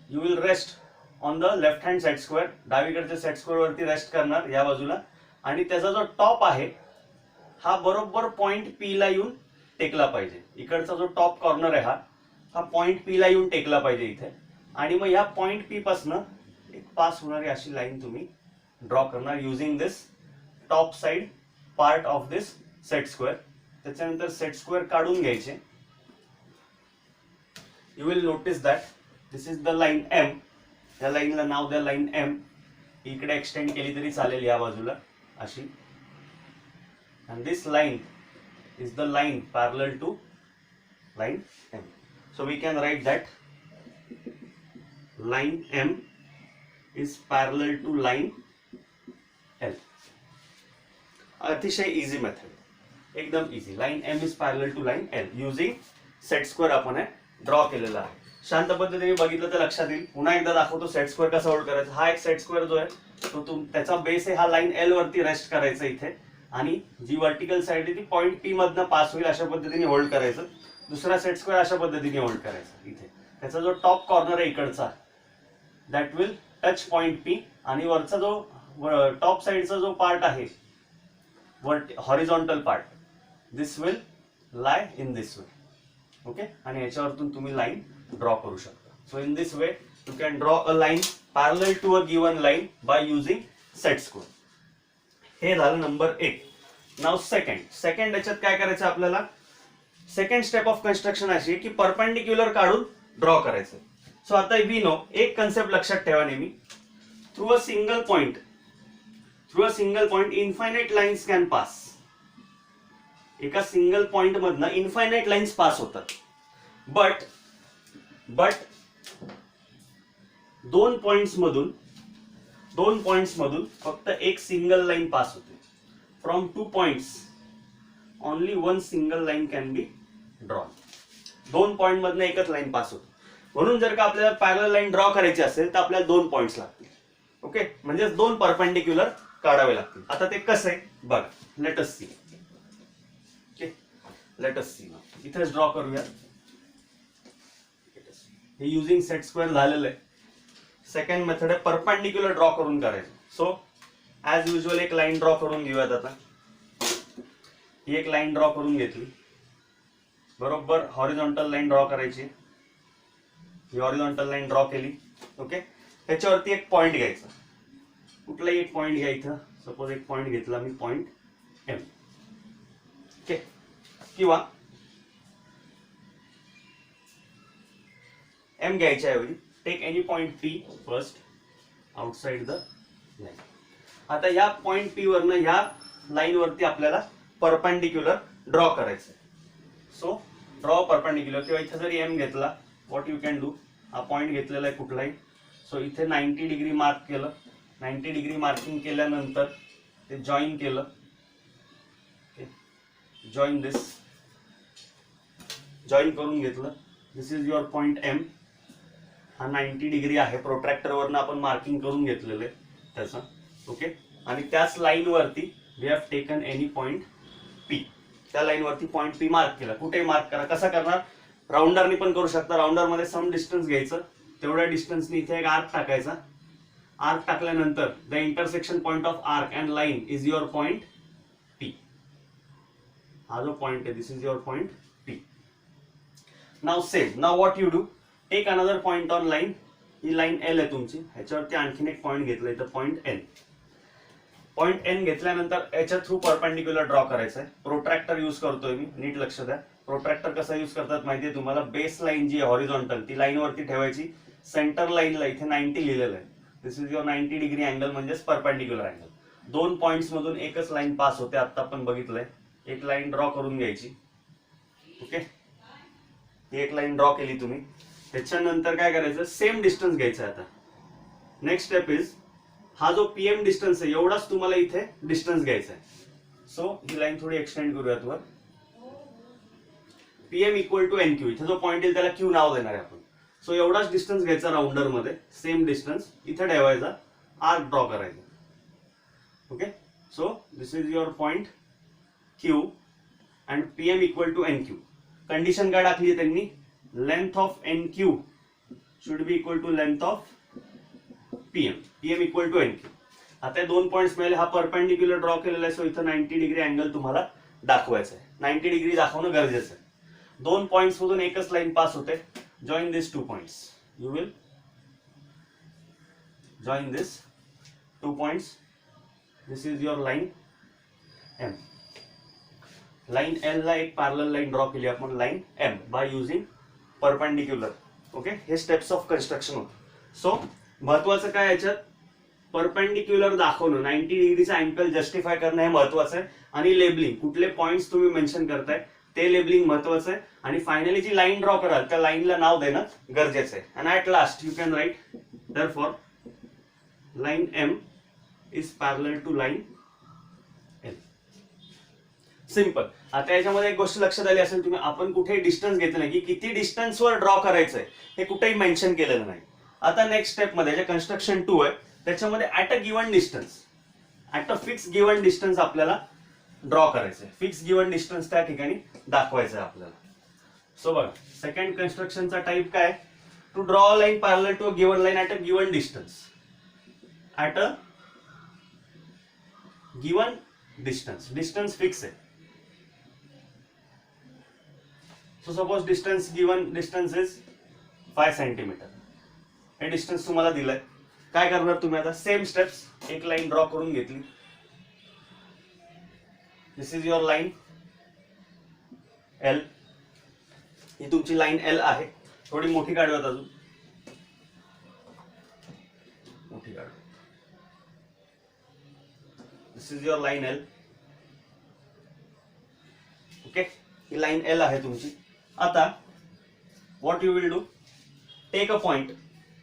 you will rest on the left hand set square. डावीकडच्या सेट स्क्वेअर वरती रेस्ट करणार या बाजूला. आणि त्याचा जो टॉप आहे हा बरोबर पॉइंट पी ला येऊन टेकला पाहिजे. इकडचा जो टॉप कॉर्नर आहे हा पॉइंट पी ला येऊन टेकला पाहिजे इथे. आणि मग या पॉइंट पी पासनं एक पास होणारी अशी लाईन तुम्ही ड्रॉ करणार using this top side part of this set square. त्याच्यानंतर सेट स्क्वेअर काढून घ्यायचे. You will notice that this is the line M. या लाईनला नाव द्या लाईन एम. इकडे एक्सटेंड केली तरी चालेल या बाजूला अशी. and this line is the line parallel to line M. So we can write that line M is parallel to line L. अतिशय इझी मेथड, एकदम easy. Line M is parallel to line L using set square आपण draw केलेला आहे. शांत पद्धतीने बघितलं तर लक्षात येईल. पुन्हा एकदा दाखवतो सेट स्क्वेअर कसा होल्ड करायचा. हा एक सेट स्क्वेअर जो आहे तो त्याचा बेस आहे हा लाईन एल वरती रेस्ट करायचा इथे. आणि जी वर्टिकल साइड आहे ती पॉइंट पी मधनं पास होईल अशा पद्धतीने होल्ड करायचं. दुसरा सेट स्क्वेअर अशा पद्धतीने होल्ड करायचा इथे. त्याचा जो टॉप कॉर्नर आहे इकडचा that will touch point P. आणि वरचा जो टॉप साइडचा जो पार्ट आहे horizontal part this will lie in this way. Okay. आणि याच्यावरतून तुम्ही लाईन ड्रॉ करू शकता. So in this way you can draw a line parallel to a given line by using set square. हे झालं नंबर 1. नाव second याच्यात काय करायचं आपल्याला. सेकंड स्टेप ऑफ कन्स्ट्रक्शन अशी आहे की परपेंडिक्युलर काढून ड्रॉ करायचं. सो आता वी नो एक कन्सेप्ट लक्षात ठेवा नेहमी. Through a single point infinite lines can pass. एका सिंगल पॉइंट मधनं इन्फायनाइट लाईन्स पास होतात. बट दोन पॉइंट्स मधून फक्त एक सिंगल लाईन पास होते. From 2 points only 1 single line can be drawn. 2 point मधनं एकच लाईन पास होते. म्हणून जर का आपल्याला पॅरलल लाईन ड्रॉ करायची असेल तर आपल्याला 2 पॉइंट्स लागतील. ओके. म्हणजे 2 परपेंडिक्युलर काढावे लागतील. आता ते कसं आहे बघा. Let us see. Okay. Let us see. इथेच ड्रॉ करूया. हे युजिंग सेट स्क्वेअर झालेलं आहे. सेकंड मेथड आहे परपेंडिक्युलर ड्रॉ करून करायचं. सो ऍज युजल एक लाईन ड्रॉ करून घेऊयात. आता ही एक लाईन ड्रॉ करून घेतली. बरोबर हॉरिझॉन्टल लाईन ड्रॉ करायची. ही हॉरिझॉन्टल लाईन ड्रॉ केली. ओके. त्याच्यावरती एक पॉइंट घ्यायचा. कुठलाही एक पॉइंट घ्यायचा. सपोज एक पॉइंट घेतला मी पॉइंट एम. ओके. किंवा एम घ्यायच्या ऐवजी take any point P first outside the line. आता या पॉइंट पी वरनं या लाईन वरती आपल्याला परपेंडिक्युलर ड्रॉ करायचं. So draw perpendicular. किंवा इथे जरी एम घेतला व्हॉट यू कॅन डू. हा पॉइंट घेतलेला आहे कुठलाही. सो इथे 90 डिग्री मार्क केलं. 90 डिग्री मार्किंग केल्यानंतर ते जॉईन केलं. जॉईन दिस. जॉईन करून घेतलं. दिस इज युअर पॉइंट एम. हा 90 डिग्री आहे. प्रोट्रॅक्टर वरनं आपण मार्किंग करून घेतलेलं आहे त्याचं. ओके. आणि त्याच लाईन वरती we have taken any point P. त्या लाईन वरती पॉइंट पी मार्क केला. कुठे मार्क करा. कसा करणार. राऊंडरनी पण करू शकता. राऊंडर मध्ये सम डिस्टन्स घ्यायचं. तेवढ्या डिस्टन्सनी इथे एक आर्क टाकायचा. आर्क टाकल्यानंतर the intersection point of arc and line is your point P. हा जो पॉइंट आहे this is your point P. Now same. Now what you do. Take another point on line. ही लाईन एल आहे तुमची. ह्याच्यावरती आणखीन एक पॉइंट घेतला इथं पॉइंट एन. पॉइंट एन घेतल्यानंतर याच्या थ्रू परपेंडिक्युलर ड्रॉ करायचं आहे. प्रोट्रॅक्टर यूज करतोय मी. नीट लक्ष द्या. प्रोट्रॅक्टर कसा यूज करतात माहितीये तुम्हाला. बेस लाईन जी आहे हॉरिझॉन्टल ती लाईन वरती ठेवायची. सेंटर लाईनला इथे 90 लिहिलेलं आहे. This is your 90 degree angle म्हणजेच परपेंडिक्युलर अँगल. 2 पॉइंट्स मधून एकच लाईन पास होते. आता आपण बघितलंय. एक लाईन ड्रॉ करून घ्यायची. ओके. ही एक लाईन ड्रॉ केली तुम्ही. त्याच्यानंतर काय करायचं सेम डिस्टन्स घ्यायचं. आता नेक्स्ट स्टेप इज, हा जो पीएम डिस्टन्स आहे एवढाच तुम्हाला इथे डिस्टन्स घ्यायचा आहे. सो ही लाईन थोडी एक्सटेंड करूयात वर. PM equal to N Q, इथे जो पॉईंट येईल त्याला क्यू नाव देणार आहे आपण. सो एवढाच डिस्टन्स घ्यायचा राउंडर मध्ये, सेम डिस्टन्स इथे ठेवायचा, आर्क ड्रॉ करायचा. Okay, so this is your point Q and PM equal to N Q. Condition काय टाकली आहे त्यांनी, length of N Q should be equal to length of PM, PM equal to N Q. आता दोन points मिळाले, हा perpendicular draw केलेला आहे. सो इथं 90 डिग्री अँगल तुम्हाला दाखवायचा आहे. 90 डिग्री दाखवणं गरजेचं आहे. दोन पॉइंट्स मधून एकच लाईन पास होते. Join this 2 points. You will join this 2 points. This is your line M. Line L ला एक पॅरलल लाईन ड्रॉ केली आपण, line M, by using perpendicular. Okay, हे स्टेप्स ऑफ कन्स्ट्रक्शन होतं. सो महत्वाचं काय याच्यात, परपेंडिक्युलर दाखवणं, 90 डिग्रीचा अँगल जस्टिफाय करणं हे महत्वाचं आहे. आणि लेबलिंग, कुठले पॉइंट्स तुम्ही मेन्शन करताय ते लेबलिंग महत्वाचं आहे. आणि फायनली जी लाईन ड्रॉ कराल त्या लाईनला नाव देणं गरजेचं आहे. And at last you can write therefore line M is parallel to line L. Simple. आता याच्यामध्ये एक गोष्ट लक्षात आली असेल तुम्ही, आपण कुठे डिस्टन्स घेतलं नाही की किती डिस्टन्सवर ड्रॉ करायचंय हे कुठेही मेन्शन केलेलं नाही. आता नेक्स्ट स्टेप मध्ये जे कन्स्ट्रक्शन 2 आहे त्याच्यामध्ये at a given distance, at a fix given distance आपल्याला ड्रॉ करायचंय. फिक्स गिवन डिस्टन्स त्या ठिकाणी दाखवायचं आहे आपल्याला. सो बघा, सेकंड कन्स्ट्रक्शनचा टाइप काय, to draw a line parallel to a given line at a given distance. At a given distance, distance fix आहे. So suppose distance, given distance is 5 centimetre. हे डिस्टन्स तुम्हाला दिलंय. काय करणार तुम्ही आता, सेम स्टेप्स, एक लाईन ड्रॉ करून घेतली. दिस इज युअर लाईन L. ही तुमची लाईन L आहे. थोडी मोठी काढूयात, अजून मोठी काढू. This is your line L. Okay, ही लाईन L आहे तुमची. आता what you will do, take a point.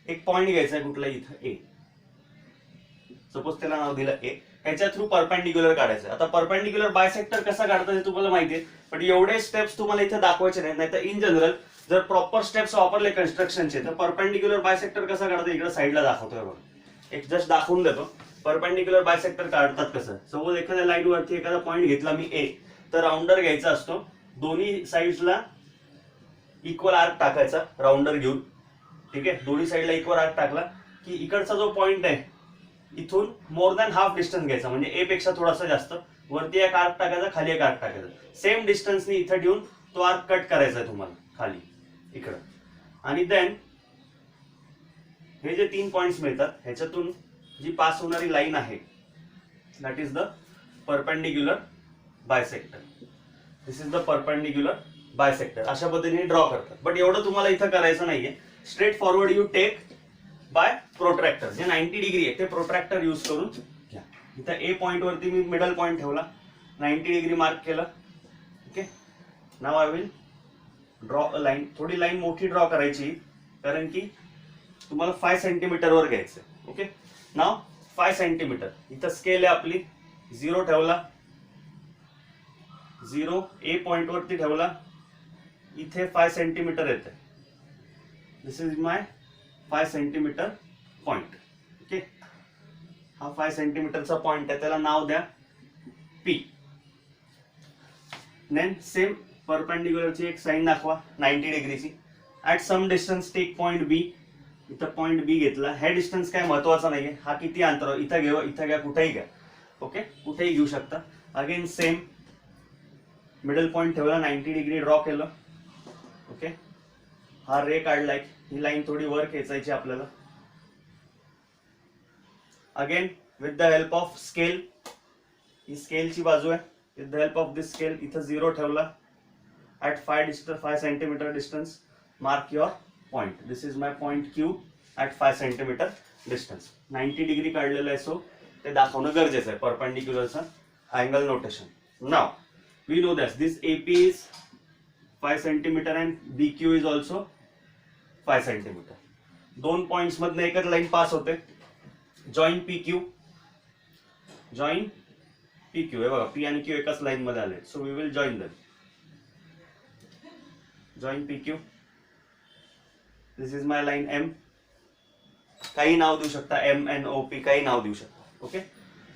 एक पॉइंट घ्यायचा आहे कुठला, इथं A. सपोज त्याला नाव दिलं A. ह्याच्या थ्रू परपेंडिक्युलर काढायचं. आता परपेंडिक्युलर बायसेक्टर कसा काढतात हे तुम्हाला माहिती आहे, पण एवढे स्टेप्स तुम्हाला इथे दाखवायचे नाही. तर इन जनरल जर प्रॉपर स्टेप्स वापरले कन्स्ट्रक्शनचे तर परपेंडिक्युलर बायसेक्टर कसा काढतात इकडे साईडला दाखवतोय बघा. एक जस्ट दाखवून देतो परपेंडिक्युलर बायसेक्टर काढतात कसं. सपोज एखाद्या लाईन वरती एखादा पॉइंट घेतला मी A, तर राउंडर घ्यायचा असतो, दोन्ही साईड्सला इक्वल आर्क टाकायचा राउंडर घेऊन. ठीक आहे, दोन्ही साईडला इक्वल आर्क टाकला की इकडचा जो पॉइंट आहे इथून मोर दॅन हाफ डिस्टन्स घ्यायचा, म्हणजे ए पेक्षा थोडासा जास्त. वरती एक आर्क टाकायचा, खाली एक आर्क टाकायचा. सेम डिस्टन्सनी इथं ठेवून तो आर्क कट करायचा आहे तुम्हाला खाली इकडं. आणि देन हे जे 3 पॉइंट्स मिळतात ह्याच्यातून जी पास होणारी लाईन आहे that is the perpendicular bisector. This is the perpendicular bisector. अशा पद्धतीने ड्रॉ करतात. बट एवढं तुम्हाला इथं करायचं नाहीये. Straight forward you take by protractor. जे 90 डिग्री आहे ते प्रोट्रॅक्टर यूज करून घ्या. इथं ए पॉइंट वरती मी मिडल पॉइंट ठेवला, 90 डिग्री मार्क केलं. Okay, now I will draw a line. थोडी लाईन मोठी ड्रॉ करायची कारण की तुम्हाला 5 सेंटीमीटर वर घ्यायचं. ओके, नाव 5 सेंटीमीटर. इथं स्केल आहे आपली, 0 ठेवला, 0 ए पॉइंट वरती ठेवला, इथे 5 सेंटीमीटर येते. This is my 5 centimetre point. Okay, हा 5 सेंटीमीटरचा पॉइंट आहे, त्याला नाव द्या P. देन सेम परपेंडिक्युलरची एक साइन दाखवा 90 डिग्रीची. At some distance take point B. इथं पॉइंट B घेतला. हे डिस्टन्स काय महत्वाचा नाहीये, हा किती अंतर, इथं घ्या, कुठेही घ्या. ओके, कुठेही घेऊ शकता. अगेन सेम मिडल पॉइंट ठेवला, 90 डिग्री ड्रॉ केलं. ओके, हा रे काढलाय. ही लाईन थोडी वर खेचायची आपल्याला. Again with the help of scale, ही स्केलची बाजू आहे. With the help of this scale इथं 0 ठेवला. At 5 centimetre distance mark your point. This is my point Q at 5 centimetre distance. 90 degree काढलेलं आहे, सो ते दाखवणं गरजेचं आहे परपेंडिक्युलरचं angle notation. Now we know that this AP is 5 centimetre and BQ is also 5 centimetre. 2 points मधनं एकच line pass होते. Join P Q, join P Q. हे बघा पी आणि क्यू एकाच लाईन मध्ये आले, so we will join them. Join P Q. This is my line M. काही नाव देऊ शकता, एम एन ओ पी काही नाव देऊ शकता. ओके.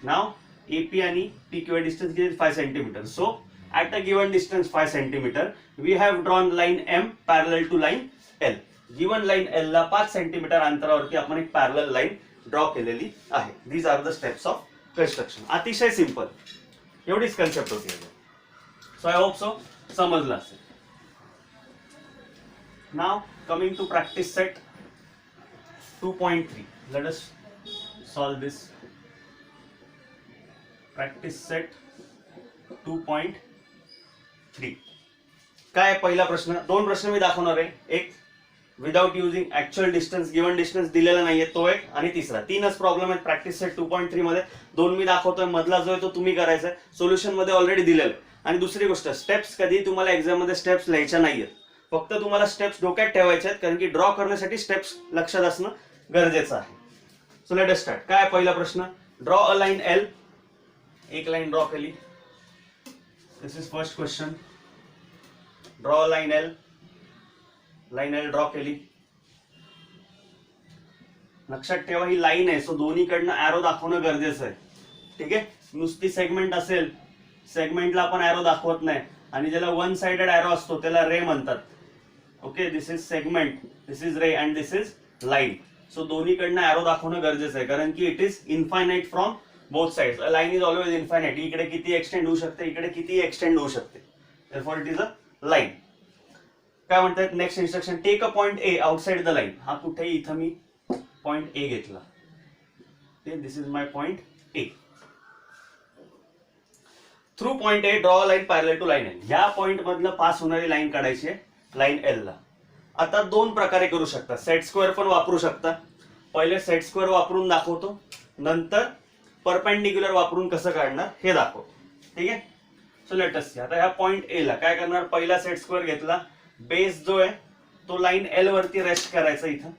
नाव एपी आणि पी क्यू डिस्टन्स किती 5 centimetre. So at a given distance 5 centimeter we have drawn line M parallel to line L. given line L ला 5 सेंटीमीटर अंतरावरती आपण एक पॅरलल लाईन ड्रॉ केलेली आहे. These are the steps of construction. अतिशय simple, एवढीच concept होती. So I hope so समजलं असेल. Now coming to practice set 2.3. Let us solve this practice set 2.3. काय पहिला प्रश्न, दोन प्रश्न मी दाखवणार आहे. एक without using actual distance, given distance दिलेला नाहीये तो एक, आणि तिसरा. तीनच प्रॉब्लेम आहेत प्रॅक्टिस सेट 2.3 मध्ये. दोन मी दाखवतोय, मधला जो आहे तो तुम्ही करायचा आहे. सोल्युशन मध्ये ऑलरेडी दिलेलं आहे. आणि दुसरी गोष्ट, स्टेप्स कधी तुम्हाला एक्झाम मध्ये स्टेप्स लिहायच्या नाहीयेत, फक्त तुम्हाला स्टेप्स डोक्यात ठेवायच्या आहेत, कारण की ड्रॉ करण्यासाठी स्टेप्स लक्षात असणं गरजेचं आहे. So let us start. काय पहिला प्रश्न, ड्रॉ अ लाईन एल. एक लाईन ड्रॉ केली. This is first question. Draw a line L. Line L draw केली. लक्षात ठेवा ही लाईन आहे, सो दोन्हीकडनं ॲरो दाखवणं गरजेचं आहे. ठीक आहे. नुसती सेगमेंट असेल, सेगमेंटला आपण ॲरो दाखवत नाही, आणि ज्याला वन साइडेड ॲरो असतो त्याला रे म्हणतात. Okay. This is segment, this is ray, and this is line. So दोन्हीकडनं ॲरो दाखवणं गरजेचं आहे, कारण की it is infinite from both sides. A line is always infinite. इकडे किती एक्सटेंड होऊ शकते, इकडे किती एक्सटेंड होऊ शकते. therefore it is a line. काय म्हणतात next instruction, take a point A outside the line. हा कुठेही इथं मी पॉइंट ए घेतला. This is my point A. Through point A draw line parallel to line L. या पॉइंट मधलं pass होणारी लाईन काढायची आहे लाईन एल ला. आता दोन प्रकारे करू शकता, सेट स्क्वेअर पण वापरू शकता. पहिले सेट स्क्वेअर वापरून दाखवतो, नंतर परपेंडिक्युलर वापरून कसं काढणार हे दाखवतो. ठीक आहे. So let us see. आता ह्या पॉइंट ए ला काय करणार, पहिला सेट स्क्वेअर घेतला. बेस जो आहे तो लाईन एल वरती रेस्ट करायचा. इथं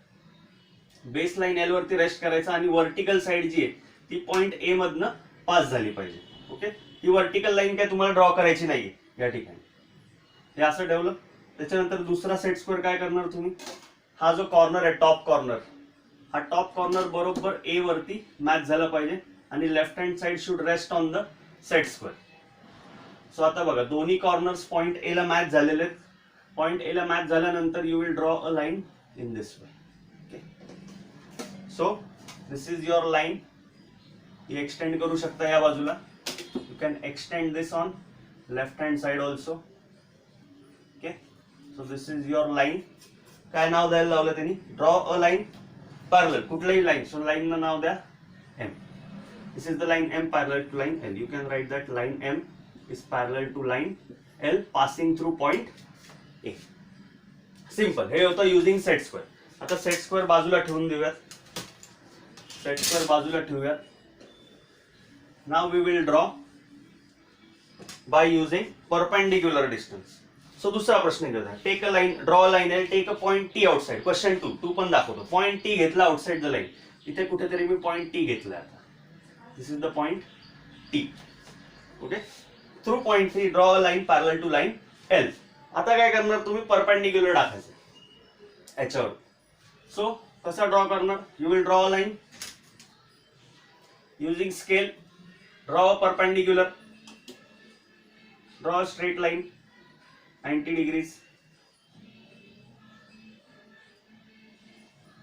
बेस लाईन एल वरती रेस्ट करायचा, आणि व्हर्टिकल साइड जी आहे ती पॉइंट ए मधनं पास झाली पाहिजे. ओके. ही व्हर्टिकल लाईन काय तुम्हाला ड्रॉ करायची नाहीये या ठिकाणी. हे असं ठेवलं. त्याच्यानंतर दुसरा सेट स्क्वेअर काय करणार तुम्ही, हा जो कॉर्नर आहे टॉप कॉर्नर, हा टॉप कॉर्नर बरोबर ए वरती मॅच झाला पाहिजे, आणि left hand side should rest on the set square. So आता बघा दोन्ही कॉर्नर्स पॉइंट ए ला मॅच झालेले आहेत. पॉइंट ए ला मॅच झाल्यानंतर you will draw a line in this way. Okay. So this is your line. He extend करू शकता या बाजूला. You can extend this on left hand side also. Okay. So this is your line. काय नाव द्यायला लावलं त्यांनी, draw a line parallel. कुठलीही line, so लाईनला नाव द्या M. This is the line M parallel to line L. You can write that line M is parallel to line L passing through point A. Simple. हे होतं using set square. आता set square बाजूला ठेवून देऊयात. Set square बाजूला ठेवूयात. Now we will draw by using perpendicular distance. So दुसरा प्रश्न घेऊया. Take a line, draw a line L, take a point T outside. Question 2. 2 पण दाखवतो. Point T घेतला outside the line. इथे कुठेतरी मी point T घेतला आता. This is the point T. Okay. Through point C, draw a line parallel to line L. आता काय करणार तुम्ही, परपेंडिक्युलर टाकायचं याच्यावर. सो कसा ड्रॉ करणार, you will draw a line using scale. Draw a perpendicular. Draw a straight line 90 degrees.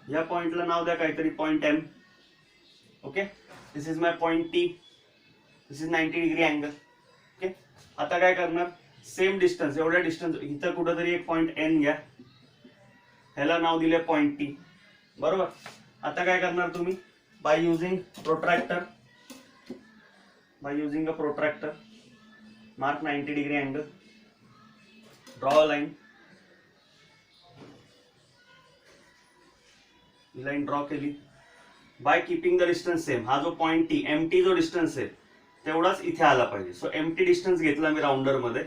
या पॉइंटला नाव द्या काहीतरी, point M. Okay. This is my point T. This is 90 degree angle. Okay. आता काय करणार, सेम डिस्टन्स, एवढ्या डिस्टन्स इथं कुठेतरी एक पॉइंट एन घ्या. ह्याला नाव दिले पॉइंट टी. बरोबर. आता काय करणार तुम्ही, by using protractor. By using a protractor mark 90 degree angle. Draw a line. ही लाईन ड्रॉ केली. By keeping the distance same. हा जो पॉइंट टी, एम टी जो डिस्टन्स आहे तेवढाच इथे आला पाहिजे. सो एम टी डिस्टन्स घेतला मी राउंडर मध्ये.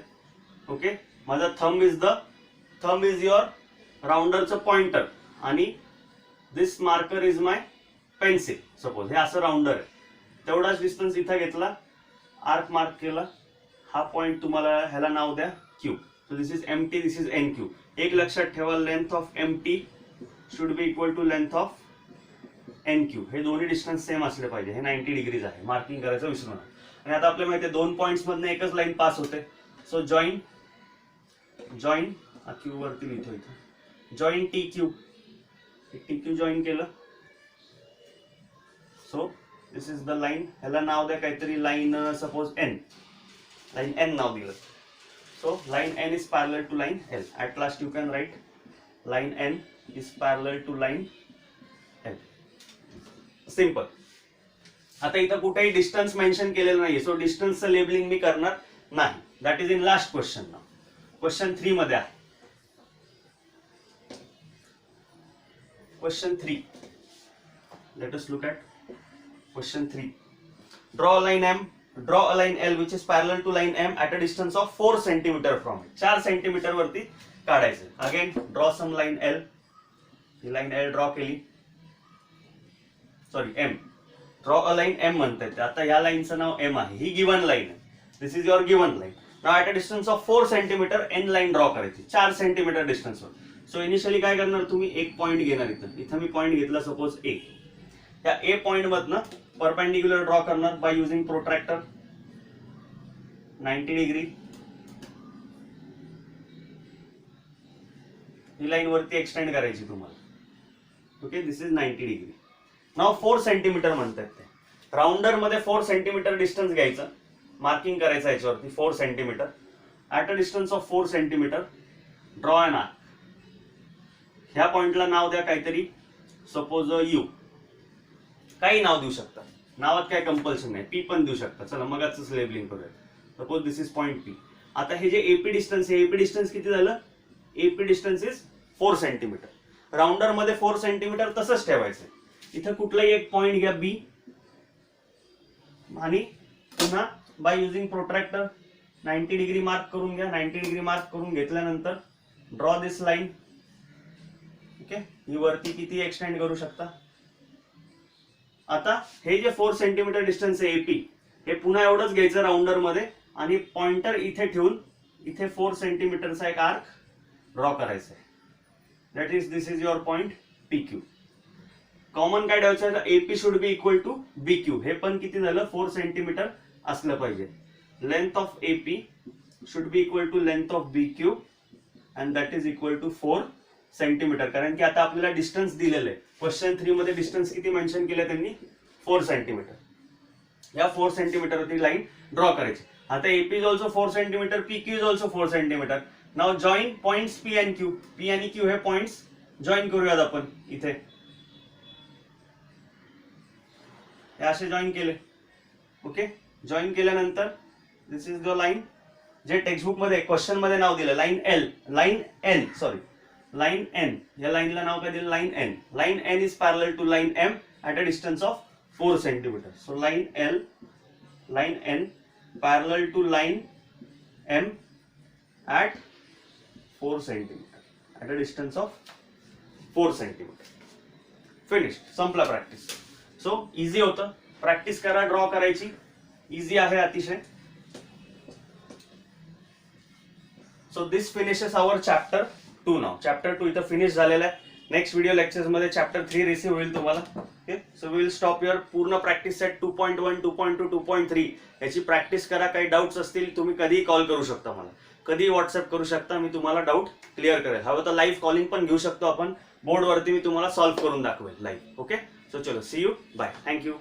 ओके. माझा थंब इज युअर राउंडरचं पॉइंटर, आणि this marker is my pencil suppose, हे असं राऊंडर आहे, तेवढाच डिस्टन्स इथं घेतला, आर्क मार्क केला, हा पॉइंट तुम्हाला ह्याला नाव द्या Q. So this is M T, this is N Q. एक लक्षात ठेवा, length of M T should be equal to length of N Q. हे दोन्ही डिस्टन्स सेम असले पाहिजे. हे 90 डिग्रीज आहे, मार्किंग करायचं विसरू नका. आणि आता आपल्याला माहिती आहे 2 पॉइंट्स मधनं एकच लाईन पास होते. सो जॉईन क्यू वरती लिहितो इथे, join T Q. T Q join केलं. So this is the line. ह्याला नाव द्या काहीतरी, line suppose N, line N नाव दिलं. So line N is parallel to line L. At last you can write line N is parallel to line L. Simple. आता इथं कुठेही distance mention केलेलं नाही, सो डिस्टन्सचं लेबलिंग मी करणार नाही. That is in last question. Now question 3 मध्ये आहे. Question 3, let us look at question 3. Draw a line M, draw a line L which is parallel to line M at a distance of 4 centimetre from it. 4 centimetre वरती काढायचं. Again draw some line L. ही line L draw केली, sorry M. Draw a line M म्हणतात. आता या लाईनचं नाव M आहे, ही given line आहे. This is your given line. Now at a distance of 4 centimetre N line draw करायची 4 centimetre डिस्टन्सवर. So initially काय करणार तुम्ही, एक पॉईंट घेणार. इथं मी पॉईंट घेतला सपोज ए. या ए पॉईंट मधनं परपेंडिक्युलर ड्रॉ करणार बाय युझिंग प्रोट्रॅक्टर 90 डिग्री. ही लाईन वरती एक्सटेंड करायची तुम्हाला. Okay, this is 90 degree. Now 4 centimetre म्हणतात ते. राऊंडर मध्ये 4 सेंटीमीटर डिस्टन्स घ्यायचं, मार्किंग करायचं याच्यावरती 4 centimetre. At a distance of 4 centimetre draw an arc. ह्या पॉइंटला नाव द्या काहीतरी, सपोज यू. काही नाव देऊ शकता, नावात काय कंपल्शन नाही, पी पण देऊ शकता. चला मगाच लेबलिंग करूया. Suppose this is point P. आता हे जे एपी डिस्टन्स आहे, एपी डिस्टन्स किती झालं, AP distance is 4 centimetre. Rounder मध्ये 4 सेंटीमीटर तसंच ठेवायचं. इथं कुठलाही एक पॉइंट घ्या बी, आणि पुन्हा bye using protractor 90 degree mark करून घ्या. 90 डिग्री मार्क करून घेतल्यानंतर ड्रॉ दिस लाईन. ओके, ही वरती किती एक्सटेंड करू शकता. आता हे जे 4 सेंटीमीटर डिस्टन्स आहे एपी, हे पुन्हा एवढंच घ्यायचं राऊंडर मध्ये, आणि पॉइंटर इथे ठेवून इथे 4 सेंटीमीटरचा एक आर्क ड्रॉ करायचा आहे. That is this is your point P Q. Common काय ठेवायचं, AP should be equal to B Q. हे पण किती झालं, 4 सेंटीमीटर असलं पाहिजे. Length of AP should be equal to length of B Q, and that is equal to 4 centimetre. कारण की आता आपल्याला डिस्टन्स दिलेलं आहे. क्वेश्चन 3 मध्ये डिस्टन्स किती मेन्शन केलं त्यांनी, 4 सेंटीमीटर. या 4 सेंटीमीटरवरती लाईन ड्रॉ करायची. आता AP is also 4 centimetre, P Q is also 4 centimetre. Now join points P and Q. P आणि क्यू हे पॉइंट्स जॉईन करूयात आपण इथे. हे असे जॉईन केले. ओके, जॉईन केल्यानंतर दिस इज द लाईन जे टेक्स्टबुक मध्ये क्वेश्चन मध्ये नाव दिलं, line L, line N, sorry line N. या लाईनला नाव काय दिलं, line N. Line N is parallel to line M at a distance of 4 centimetre. So line L, line N parallel to line M at 4 centimetre at a distance of 4 centimetre. Finished, संपला practice. So easy होतं, practice करा draw करायची, easy आहे अतिशय. So this finishes our chapter 2 नाव. Chapter 2 इथं finish झालेला आहे. नेक्स्ट व्हिडिओ लेक्चर्स मध्ये चॅप्टर 3 रिसीव्ह होईल तुम्हाला. Okay, so we will stop your. पूर्ण प्रॅक्टिस सेट 2.1, 2.2, 2.3 याची प्रॅक्टिस करा. काही डाऊट्स असतील तुम्ही कधीही कॉल करू शकता मला, कधीही व्हॉट्सअप करू शकता. मी तुम्हाला डाऊट क्लिअर करेल. हवं तर लाईव्ह कॉलिंग पण घेऊ शकतो आपण. बोर्डवरती मी तुम्हाला सॉल्व्ह करून दाखवेल लाईव्ह. ओके, सो चलो, सी यू, बाय, थँक्यू.